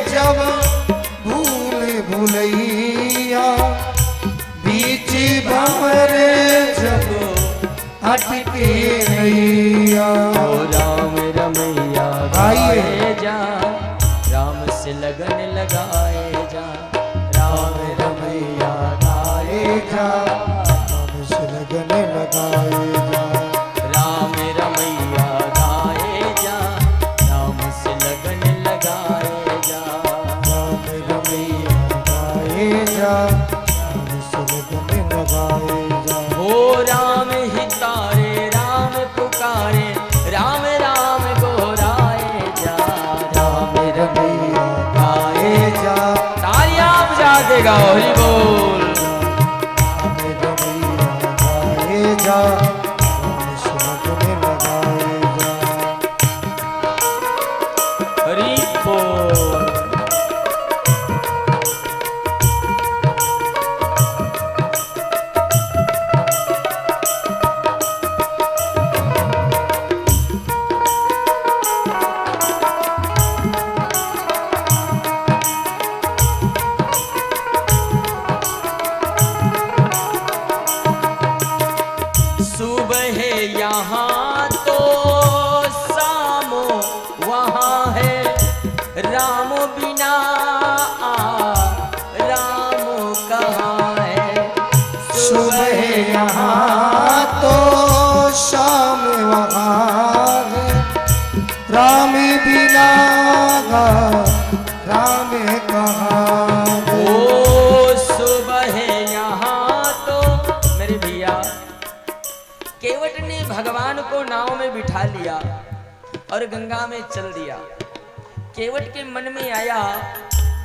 जब भूल भूलैया, बीच भंवर जब अटके नैया। राम रमैया गाए जा, राम से लगन लगन लगाए जा। राम रमैया गाए जा, राम से लगन लगाए जा। राम रमैया गाए जा, राम से लगन लगाए जा। राम रमैया गाए जा, राम से लगन लगाए जा। हो राम हितारे राम पुकारे, राम राम गोहराए जा। राम रमैया गाए जा, तालियां बजा के गाओ हरि बोल। राम रमैया गाए जा, राम से लगन लगाए जा। हरि बोल। सुबह यहाँ तो शाम वहाँ है, राम बिना राम कहाँ है। सुबह यहाँ तो शाम वहाँ है, राम बिना राम कहाँ है। ओ सुबह यहाँ तो मेरे भैया केवट ने भगवान को नाव में बिठा लिया और गंगा में चल दिया। केवट के मन में आया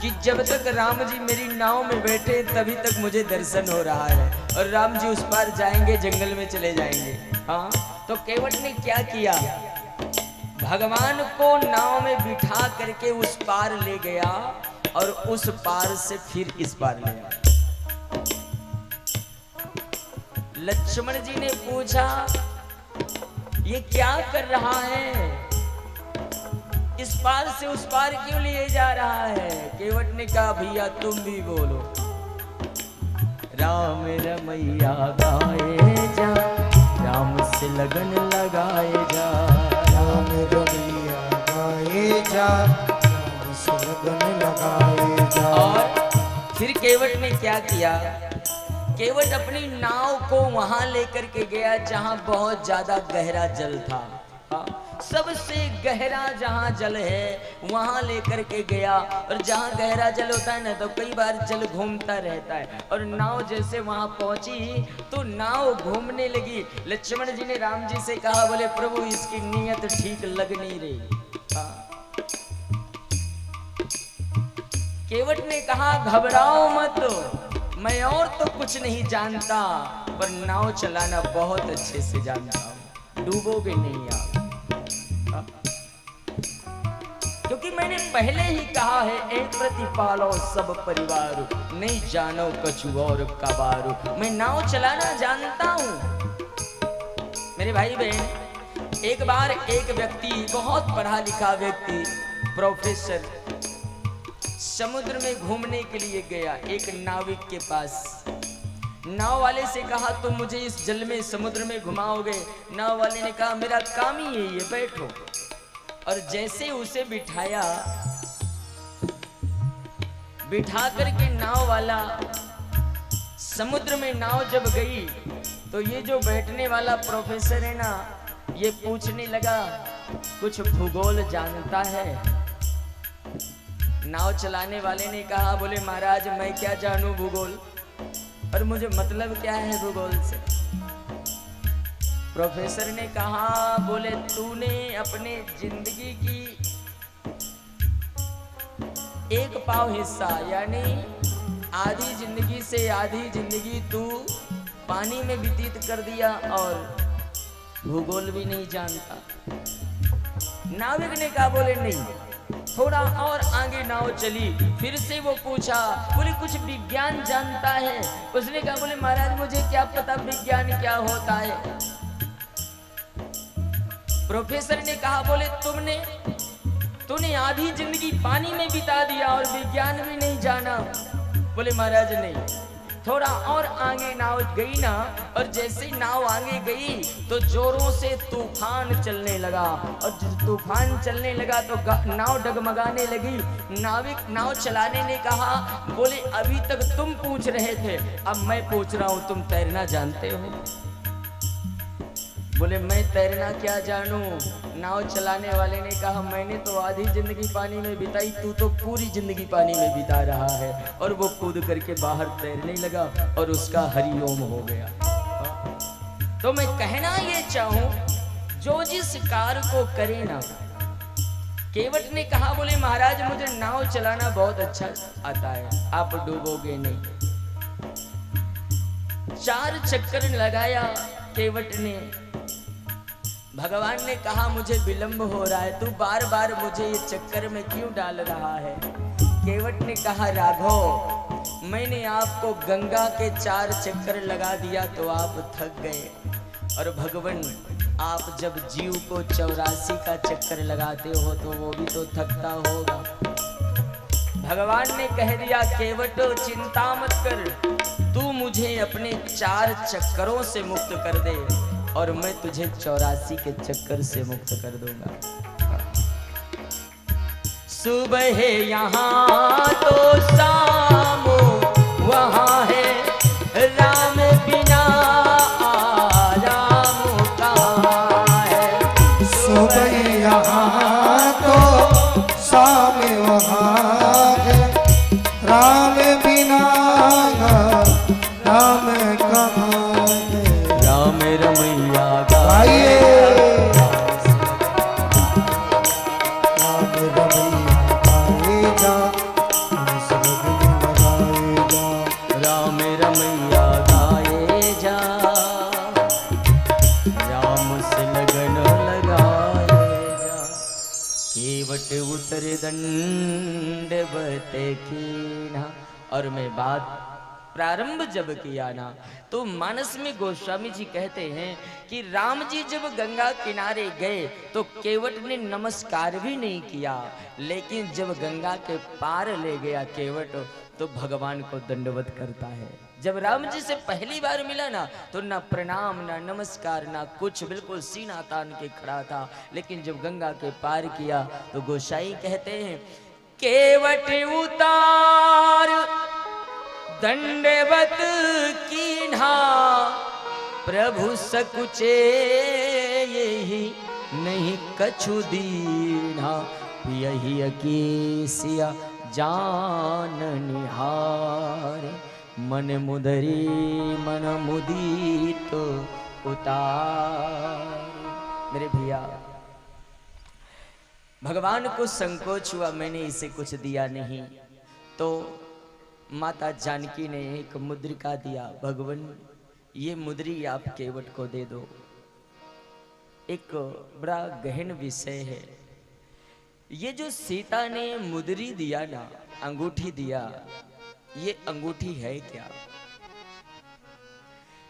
कि जब तक राम जी मेरी नाव में बैठे तभी तक मुझे दर्शन हो रहा है, और राम जी उस पार जाएंगे, जंगल में चले जाएंगे। हाँ, तो केवट ने क्या किया, भगवान को नाव में बिठा करके उस पार ले गया और उस पार से फिर इस पार ले आया। लक्ष्मण जी ने पूछा ये क्या कर रहा है, इस पार से उस पार क्यों लिए जा रहा है। केवट ने कहा भैया तुम भी बोलो। राम रमैया गाए जा, राम से लगन लगाए जा। राम रमैया गाए जा, राम से लगन लगाए जा। और फिर केवट ने क्या किया, केवट अपनी नाव को वहां लेकर के गया जहां बहुत ज्यादा गहरा जल था। हाँ, सबसे गहरा जहां जल है वहां लेकर के गया, और जहां गहरा जल होता है ना तो कई बार जल घूमता रहता है, और नाव जैसे वहां पहुंची तो नाव घूमने लगी। लक्ष्मण जी ने राम जी से कहा, बोले प्रभु इसकी नीयत ठीक लग नहीं रही। हाँ। केवट ने कहा घबराओ मत, मैं और तो कुछ नहीं जानता पर नाव चलाना बहुत अच्छे से जानता हूं, डूबोगे नहीं आप। क्योंकि मैंने पहले ही कहा है, एक प्रतिपालो सब परिवार, नहीं जानो कछु और कबारू। मैं नाव चलाना जानता हूं। मेरे भाई बहन, एक बार एक व्यक्ति, बहुत पढ़ा लिखा व्यक्ति, प्रोफेसर, समुद्र में घूमने के लिए गया एक नाविक के पास। नाव वाले से कहा तुम मुझे इस जल में, समुद्र में घुमाओगे। नाव वाले ने कहा मेरा काम ही यही है, बैठो। और जैसे उसे बिठाया, बिठा करके नाव वाला समुद्र में नाव जब गई तो ये जो बैठने वाला प्रोफेसर है ना, ये पूछने लगा कुछ भूगोल जानता है। नाव चलाने वाले ने कहा, बोले महाराज मैं क्या जानूं भूगोल, और मुझे मतलब क्या है भूगोल से। प्रोफेसर ने कहा, बोले तूने अपने जिंदगी की एक पाव हिस्सा, यानी आधी जिंदगी से आधी जिंदगी तू पानी में व्यतीत कर दिया और भूगोल भी नहीं जानता। नाविक ने कहा, बोले नहीं। थोड़ा और आगे नाव चली, फिर से वो पूछा, बोले कुछ विज्ञान जानता है। उसने कहा, बोले महाराज मुझे क्या पता विज्ञान क्या होता है। प्रोफेसर ने कहा, बोले तूने आधी जिंदगी पानी में बिता दिया और विज्ञान भी नहीं जाना। बोले महाराज नहीं। थोड़ा और आगे नाव गई ना, और जैसे ही नाव आगे गई तो जोरों से तूफान चलने लगा, और जब तूफान चलने लगा तो नाव डगमगाने लगी। नाविक नाव चलाने ने कहा, बोले अभी तक तुम पूछ रहे थे, अब मैं पूछ रहा हूं, तुम तैरना जानते हो? बोले मैं तैरना क्या जानूं? नाव चलाने वाले ने कहा, मैंने तो आधी जिंदगी पानी में बिताई, तू तो पूरी जिंदगी पानी में बिता रहा है। और वो कूद करके बाहर तैरने लगा और उसका हरिओम हो गया। तो मैं कहना ये चाहूं, जो जिस कार्य को करे ना। केवट ने कहा, बोले महाराज मुझे नाव चलाना बहुत अच्छा आता है, आप डूबोगे नहीं। 4 चक्कर लगाया केवट ने। भगवान ने कहा, मुझे विलंब हो रहा है, तू बार बार मुझे ये चक्कर में क्यों डाल रहा है? केवट ने कहा, राघव मैंने आपको गंगा के 4 चक्कर लगा दिया तो आप थक गए, और भगवान आप जब जीव को 84 का चक्कर लगाते हो तो वो भी तो थकता होगा। भगवान ने कह दिया, केवट चिंता मत कर, तू मुझे अपने 4 चक्करों से मुक्त कर दे और मैं तुझे 84 के चक्कर से मुक्त कर दूंगा। सुबह है यहाँ तो शाम वहाँ है, राम बिना आराम कहाँ है। सुबह यहाँ तो शाम वहाँ है, राम बिना राम कहाँ है। राम रमैया गाइए, राम रमैया गाए जा, हंस लगन लगाए जा। राम रमैया गाए जा, राम से लगन लगाए जा। केवट उतर दंडवत कीन्हा। और मैं बात प्रारंभ जब किया ना, तो मानस में गोस्वामी जी कहते हैं कि राम जी जब गंगा किनारे गए तो केवट ने नमस्कार भी नहीं किया, लेकिन जब गंगा के पार ले गया केवट तो भगवान को दंडवत करता है। जब राम जी से पहली बार मिला ना, तो ना प्रणाम ना नमस्कार ना कुछ, बिल्कुल सीना तान के खड़ा था। लेकिन जब गंगा के पार किया तो गोसाई कहते हैं, केवट उतार दंडवत कीन्हा, प्रभु सकुचे यही नहीं कछु दीन्हा। यही अकेसिया जान निहार, मन मुदरी मन मुदीत उतार। मेरे भैया, भगवान को संकोच हुआ, मैंने इसे कुछ दिया नहीं, तो माता जानकी ने एक मुद्रिका दिया, भगवान ये मुद्री आप केवट को दे दो। एक बड़ा गहन विषय है। ये जो सीता ने मुद्री दिया ना, अंगूठी दिया, ये अंगूठी है क्या?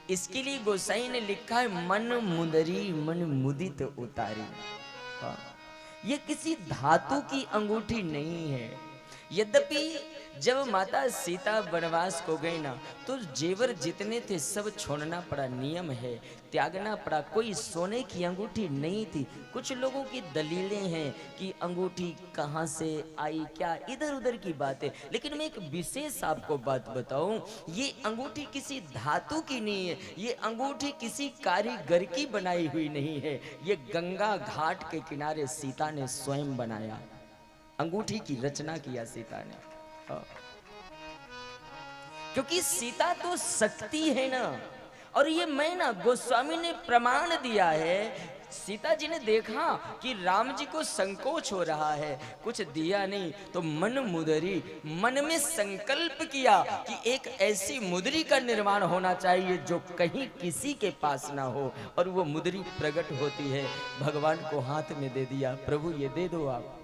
इसके लिए गोसाई ने लिखा है, मन मुदरी मन मुदित उतारी। ये किसी धातु की अंगूठी नहीं है। यद्यपि जब माता सीता वनवास को गई ना, तो जेवर जितने थे सब छोड़ना पड़ा, नियम है, त्यागना पड़ा। कोई सोने की अंगूठी नहीं थी। कुछ लोगों की दलीलें हैं कि अंगूठी कहाँ से आई, क्या इधर उधर की बातें, लेकिन मैं एक विशेष आपको बात बताऊं, ये अंगूठी किसी धातु की नहीं है, ये अंगूठी किसी कारीगर की बनाई हुई नहीं है, ये गंगा घाट के किनारे सीता ने स्वयं बनाया, अंगूठी की रचना किया सीता ने। क्योंकि सीता तो शक्ति है ना, और ये मैं ना गोस्वामी ने प्रमाण दिया है। सीता जी ने देखा कि राम जी को संकोच हो रहा है, कुछ दिया नहीं, तो मन मुदरी, मन में संकल्प किया कि एक ऐसी मुदरी का निर्माण होना चाहिए जो कहीं किसी के पास ना हो, और वो मुदरी प्रकट होती है, भगवान को हाथ में दे दिया, प्रभु ये दे दो आप।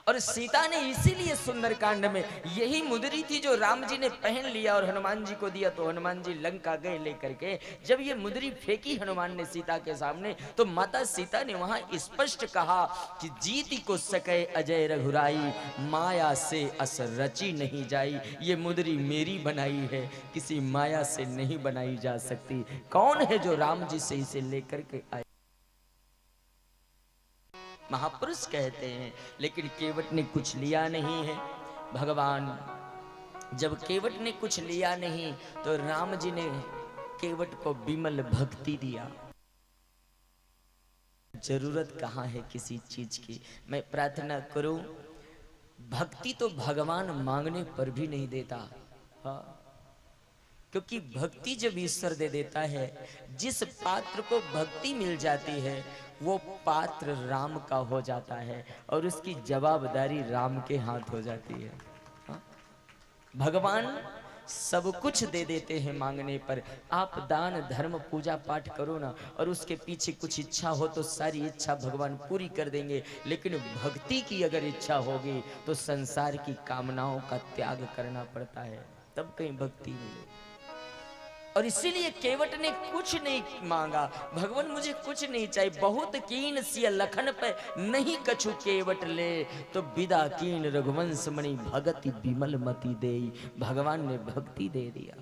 और सीता ने इसीलिए सुंदरकांड में यही मुद्री थी जो राम जी ने पहन लिया और हनुमान जी को दिया। तो हनुमान जी लंका गए लेकर के, जब ये मुद्री फेंकी हनुमान ने सीता के सामने, तो माता सीता ने वहां स्पष्ट कहा कि जीती को सके अजय रघुराई, माया से अस रची नहीं जाई। ये मुद्री मेरी बनाई है, किसी माया से नहीं बनाई जा सकती। कौन है जो राम जी से इसे लेकर के आए? महापुरुष कहते हैं। लेकिन केवट ने कुछ लिया नहीं है। भगवान जब केवट ने कुछ लिया नहीं तो राम जी ने केवट को विमल भक्ति दिया। जरूरत कहाँ है किसी चीज की? मैं प्रार्थना करूं, भक्ति तो भगवान मांगने पर भी नहीं देता। हाँ, क्योंकि भक्ति जब ईश्वर दे देता है, जिस पात्र को भक्ति मिल जाती है वो पात्र राम का हो जाता है और उसकी जवाबदारी राम के हाथ हो जाती है। हाँ? भगवान सब कुछ दे देते हैं मांगने पर। आप दान धर्म पूजा पाठ करो ना, और उसके पीछे कुछ इच्छा हो तो सारी इच्छा भगवान पूरी कर देंगे। लेकिन भक्ति की अगर इच्छा होगी तो संसार की कामनाओं का त्याग करना पड़ता है, तब कहीं भक्ति मिले। और इसीलिए केवट ने कुछ नहीं मांगा। भगवान मुझे कुछ नहीं चाहिए, बहुत कीन सिय लखन पे नहीं कछु केवट ले, तो विदा कीन रघुवंश मणि भगति विमल मति देई। भगवान ने भक्ति दे दिया,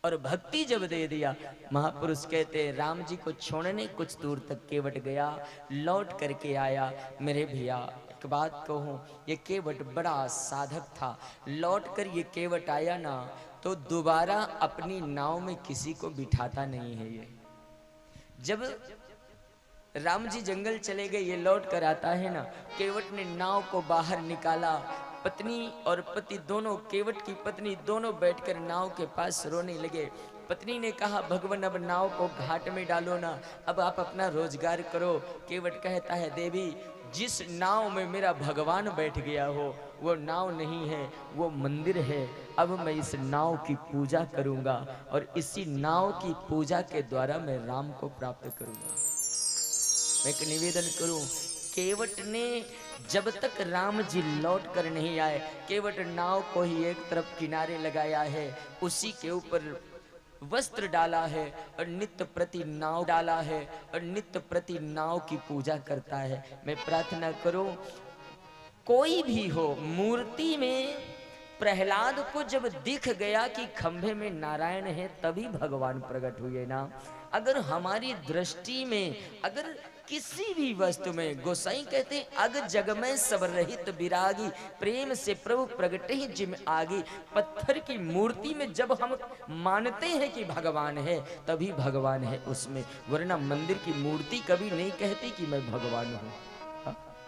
और भक्ति जब दे दिया, महापुरुष कहते हैं राम जी को छोड़ने कुछ दूर तक केवट गया, लौट करके आया। मेरे भैया एक बात कहूं, ये केवट बड़ा साधक था। लौट कर ये केवट आया ना तो दोबारा अपनी नाव में किसी को बिठाता नहीं है। ये जब राम जी जंगल चले गए, ये लौट कर आता है ना, केवट ने नाव को बाहर निकाला। पत्नी और पति दोनों, केवट की पत्नी दोनों बैठकर नाव के पास रोने लगे। पत्नी ने कहा भगवान अब नाव को घाट में डालो ना, अब आप अपना रोजगार करो। केवट कहता है देवी, जिस नाव में मेरा भगवान बैठ गया हो वो नाव नहीं है, वो मंदिर है। अब मैं इस नाव की पूजा करूंगा और इसी नाव की पूजा के द्वारा मैं राम को प्राप्त करूंगा। मैं एक निवेदन करूं, केवट ने जब तक राम जी लौट कर नहीं आए, केवट नाव को ही एक तरफ किनारे लगाया है, उसी के ऊपर वस्त्र डाला है और नित्य प्रति नाव डाला है और नित्य प्रति नाव की पूजा करता है। मैं प्रार्थना करूं, कोई भी हो, मूर्ति में प्रहलाद को जब दिख गया कि खंभे में नारायण है तभी भगवान प्रकट हुए ना। अगर हमारी दृष्टि में, अगर किसी भी वस्तु में, गोसाई कहते हैं अग जग में सब रहित विरागी, प्रेम से प्रभु प्रगटे ही जिम आगी। पत्थर की मूर्ति में जब हम मानते हैं कि भगवान है तभी भगवान है उसमें, वरना मंदिर की मूर्ति कभी नहीं कहती कि मैं भगवान हूँ।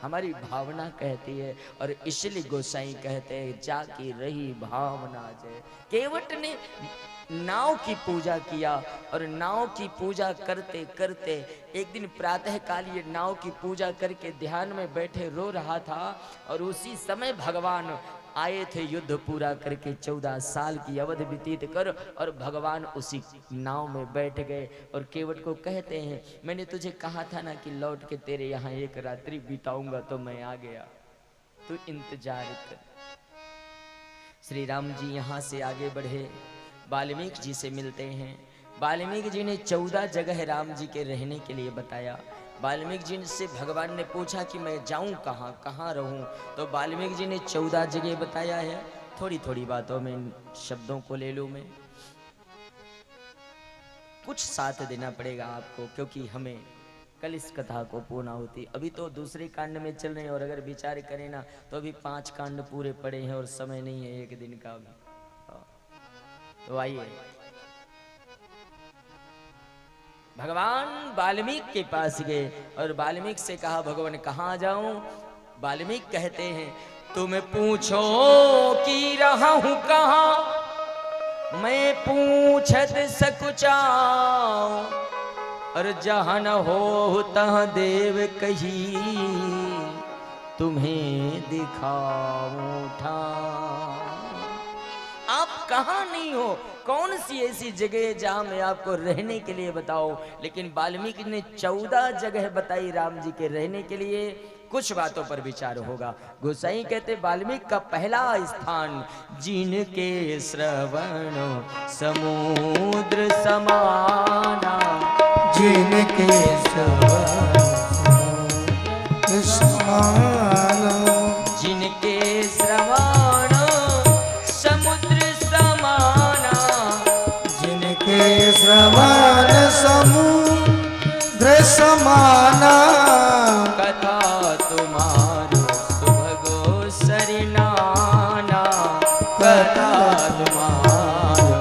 हमारी भावना कहती है, और इसलिए गोसाई कहते हैं जाकी रही भावना जय। केवट ने नाव की पूजा किया और नाव की पूजा करते करते एक दिन प्रातः काल ये नाव की पूजा करके ध्यान में बैठे रो रहा था, और उसी समय भगवान आए थे युद्ध पूरा करके 14 साल की अवधि व्यतीत कर, और भगवान उसी नाव में बैठ गए। और केवट को कहते हैं मैंने तुझे कहा था ना कि लौट के तेरे यहाँ एक रात्रि बिताऊंगा, तो मैं आ गया, तू इंतजार कर। श्री राम जी यहाँ से आगे बढ़े, वाल्मीकि जी से मिलते हैं। वाल्मीकि जी ने 14 जगह राम जी के रहने के लिए बताया। वाल्मीकि जी से भगवान ने पूछा कि मैं जाऊं कहाँ, कहाँ रहूं, तो वाल्मीकि जी ने 14 जगह बताया है। थोड़ी थोड़ी बातों में शब्दों को ले लूं मैं, कुछ साथ देना पड़ेगा आपको, क्योंकि हमें कल इस कथा को पूर्ण होती। अभी तो दूसरे कांड में चल रहे हैं, और अगर विचार करें ना तो अभी 5 कांड पूरे पड़े हैं और समय नहीं है एक दिन का भी। तो आइए, भगवान वाल्मीकि के पास गए और वाल्मीकि से कहा भगवान कहाँ जाऊं। वाल्मीकि कहते हैं तुम पूछो कि रहा हूं कहाँ, मैं पूछत सकुचाऊं, और जहां न हो तहां देव कही, तुम्हें दिखाऊं ठाऊं। आप कहाँ नहीं हो, कौन सी ऐसी जगह जहां मैं आपको रहने के लिए बताऊं। लेकिन वाल्मीकि ने 14 जगह बताई राम जी के रहने के लिए। कुछ बातों पर विचार होगा। गोसाई कहते वाल्मीकि का पहला स्थान, जिनके श्रवण समुद्र समाना, जिनके श्रवण समाना, जिनके श्रवण समुद्र समाना, जिनके श्रवण समुद्र समाना, कथा तुम्हारो सुभगो सरिनाना, कथा तुम्हारो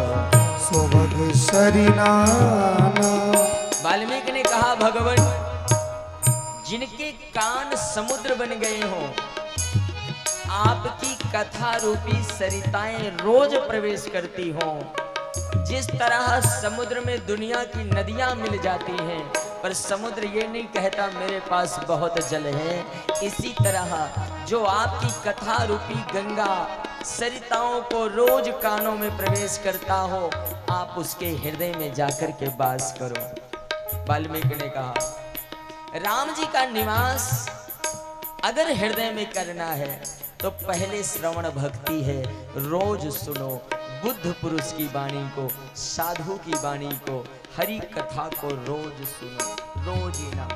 सुभग सरिनाना। वाल्मीकि ने कहा भगवान, जिनके कान समुद्र बन गए हो, आपकी कथा रूपी सरिताएं रोज प्रवेश करती हो। जिस तरह समुद्र में दुनिया की नदियां मिल जाती हैं, पर समुद्र ये नहीं कहता मेरे पास बहुत जल है, इसी तरह जो आपकी कथा रूपी गंगा सरिताओं को रोज कानों में प्रवेश करता हो, आप उसके हृदय में जाकर के वास करो। वाल्मीकि ने कहा राम जी का निवास अगर हृदय में करना है तो पहले श्रवण भक्ति है। रोज सुनो बुद्ध पुरुष की वाणी को, साधु की वाणी को, हरि कथा को रोज सुनो, रोज ही ना।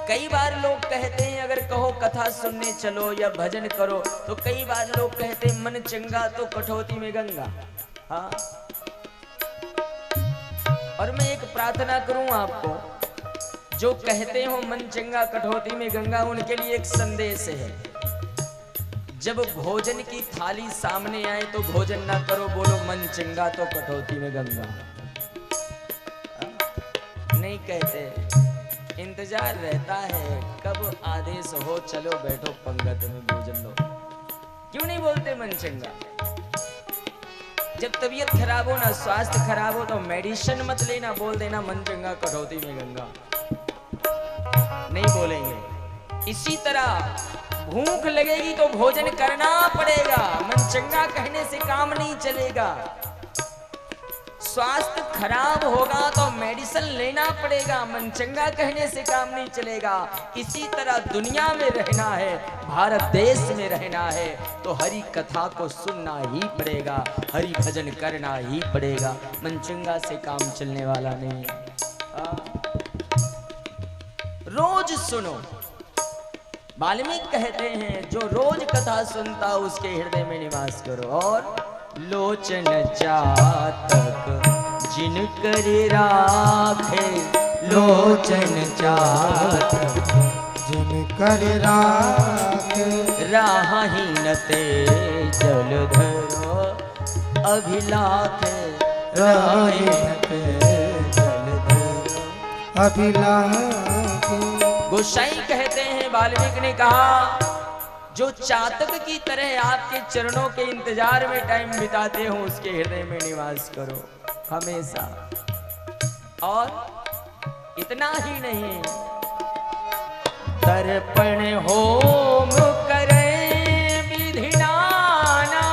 कई बार लोग कहते हैं अगर कहो कथा सुनने चलो या भजन करो, तो कई बार लोग कहते हैं मन चंगा तो कठौती में गंगा। हाँ, और मैं एक प्रार्थना करूं आपको, जो कहते हो मन चंगा कठौती में गंगा, उनके लिए एक संदेश है। जब भोजन की थाली सामने आए तो भोजन ना करो, बोलो मन चंगा तो कठौती में गंगा। नहीं कहते, इंतजार रहता है कब आदेश हो, चलो बैठो पंगत में भोजन लो। क्यों नहीं बोलते मन चंगा? जब तबीयत खराब हो ना, स्वास्थ्य खराब हो, तो मेडिसिन मत लेना, बोल देना मन चंगा कठौती में गंगा। नहीं बोलेंगे। इसी तरह भूख लगेगी तो भोजन करना पड़ेगा, मन चंगा कहने से काम नहीं चलेगा। स्वास्थ्य खराब होगा तो मेडिसिन लेना पड़ेगा, मन चंगा कहने से काम नहीं चलेगा। इसी तरह दुनिया में रहना है, भारत देश में रहना है, तो हरि कथा को सुनना ही पड़ेगा, हरि भजन करना ही पड़ेगा। मन चंगा से काम चलने वाला नहीं। रोज सुनो। वाल्मीकि कहते हैं जो रोज कथा सुनता उसके हृदय में निवास करो। और लोचन चातक जिन कर राखे, लोचन चातक जिन कर राखे, राहीन ते जल धरो अभिलाखे, राहीन ते जल धरो अभिलाखे। गोसाई कहते हैं वाल्मीकि ने कहा जो चातक की तरह आपके चरणों के इंतजार में टाइम बिताते हो, उसके हृदय में निवास करो हमेशा। और इतना ही नहीं, तर्पण होम करे विधि नाना,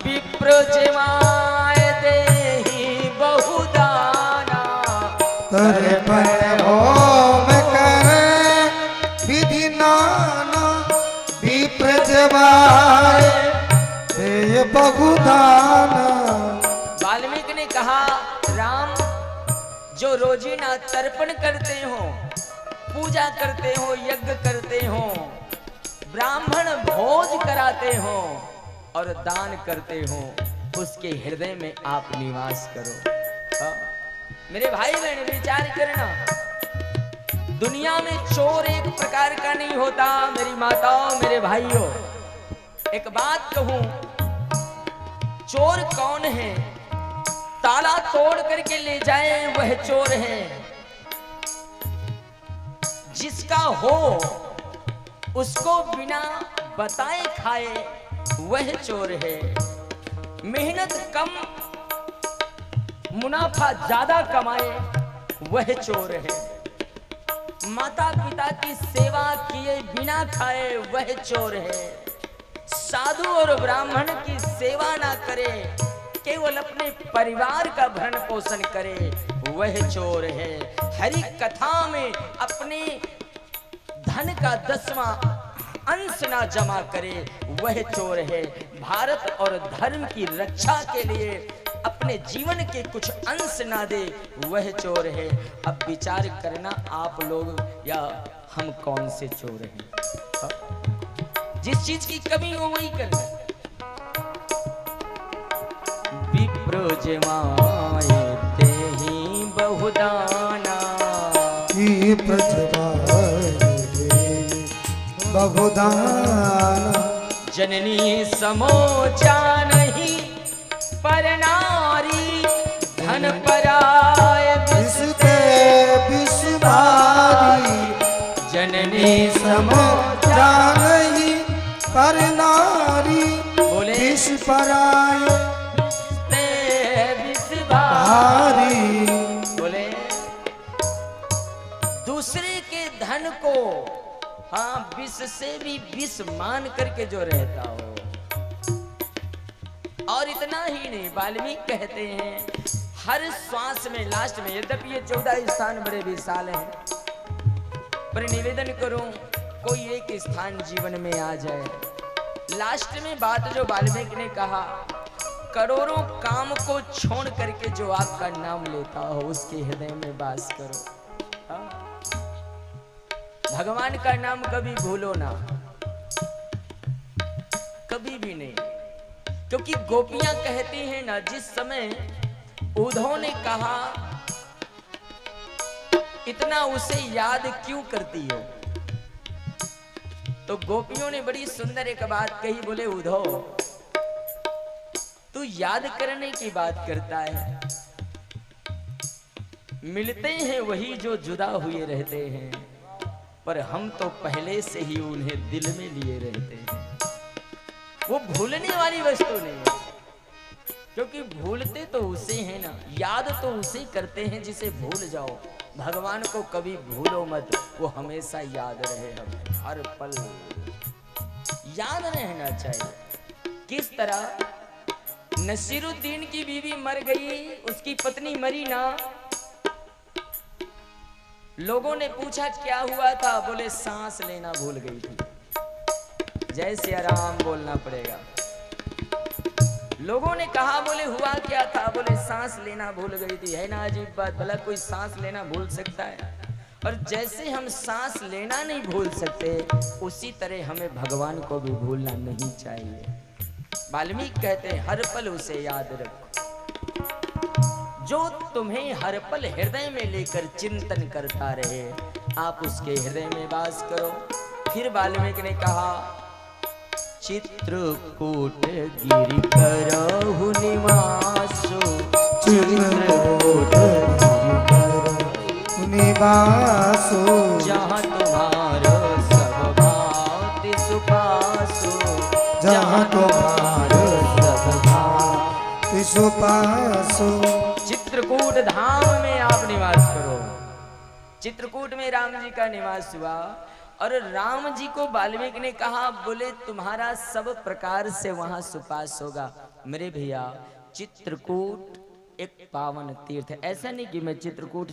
विप्र जमाए देहि बहुदाना। तर्पण होम करे विधि नाना, विप्र जमाए देहि बहुदाना। वाल्मीकि ने कहा राम जो रोजीना तर्पण करते हो, पूजा करते हो, यज्ञ करते हो, ब्राह्मण भोज कराते हो और दान करते हो, उसके हृदय में आप निवास करो। मेरे भाई बहन विचार करना, दुनिया में चोर एक प्रकार का नहीं होता। मेरी माताओं, मेरे भाइयों, एक बात कहूं, चोर कौन है? ताला तोड़ करके ले जाए वह चोर है, जिसका हो उसको बिना बताए खाए वह चोर है। मेहनत कम मुनाफा ज्यादा कमाए वह चोर है। माता पिता की सेवा किए बिना खाए वह चोर है। साधु और ब्राह्मण की सेवा ना करे, केवल अपने परिवार का भरण पोषण करे वह चोर है। हरि कथा में अपने धन का 10वां अंश ना जमा करे वह चोर है। भारत और धर्म की रक्षा के लिए अपने जीवन के कुछ अंश ना दे वह चोर है। अब विचार करना आप लोग या हम कौन से चोर हैं? जिस चीज की कमी हो वही करना। विप्रो जमाए ते ही बहुदाना, बहुदान जननी समोचा नहीं पर नारी, धन पराय विसते विषधारी, जननी समोचा नहीं पर नारी, बोले विष पराय विषधारी। बोले दूसरे के धन को हाँ विष से भी विष मान करके जो रहता हो। और इतना ही नहीं, वाल्मीकि कहते हैं हर श्वास में लास्ट में, यद्यपि ये 14 स्थान बड़े विशाल हैं, पर निवेदन करूं कोई एक स्थान जीवन में आ जाए। लास्ट में बात जो वाल्मीकि ने कहा, करोड़ों काम को छोड़ करके जो आपका नाम लेता हो उसके हृदय में वास करो। हाँ? भगवान का नाम कभी भूलो ना, कभी भी नहीं। क्योंकि गोपियां कहती हैं ना, जिस समय उद्धव ने कहा इतना उसे याद क्यों करती हो, तो गोपियों ने बड़ी सुंदर एक बात कही। बोले उद्धव तू याद करने की बात करता है, मिलते हैं वही जो जुदा हुए रहते हैं, पर हम तो पहले से ही उन्हें दिल में लिए रहते हैं। वो भूलने वाली वस्तु नहीं है, क्योंकि भूलते तो उसे हैं ना, याद तो उसे करते हैं जिसे भूल जाओ। भगवान को कभी भूलो मत, वो हमेशा याद रहे, हमें हर पल याद रहना चाहिए। किस तरह नसीरुद्दीन की बीवी मर गई, उसकी पत्नी मरी ना, लोगों ने पूछा क्या हुआ था, बोले सांस लेना भूल गई थी। जय सिया राम बोलना पड़ेगा। लोगों ने कहा, बोले हुआ क्या था, बोले सांस लेना भूल गई थी। है ना अजीब बात, भला कोई सांस लेना भूल सकता है? और जैसे हम सांस लेना नहीं भूल सकते, उसी तरह हमें भगवान को भी भूलना नहीं चाहिए। वाल्मीकि कहते हैं हर पल उसे याद रखो, जो तुम्हें हर पल हृदय में लेकर चिंतन करता रहे, आप उसके हृदय में वास करो। फिर वाल्मीकि ने कहा, चित्रकूट गिरि करहु निवासो, चित्रकूट निवासो, जहाँ तुम्हारो सब भांति सुपासो, जहाँ तुम्हारो सब भांति सुपासो। चित्रकूट धाम में आप निवास करो। चित्रकूट में राम जी का निवास हुआ, और राम जी को वाल्मीकि ने कहा, बोले तुम्हारा सब प्रकार से वहां सुपास होगा। मेरे भैया चित्रकूट एक पावन तीर्थ है। ऐसा नहीं कि मैं चित्रकूट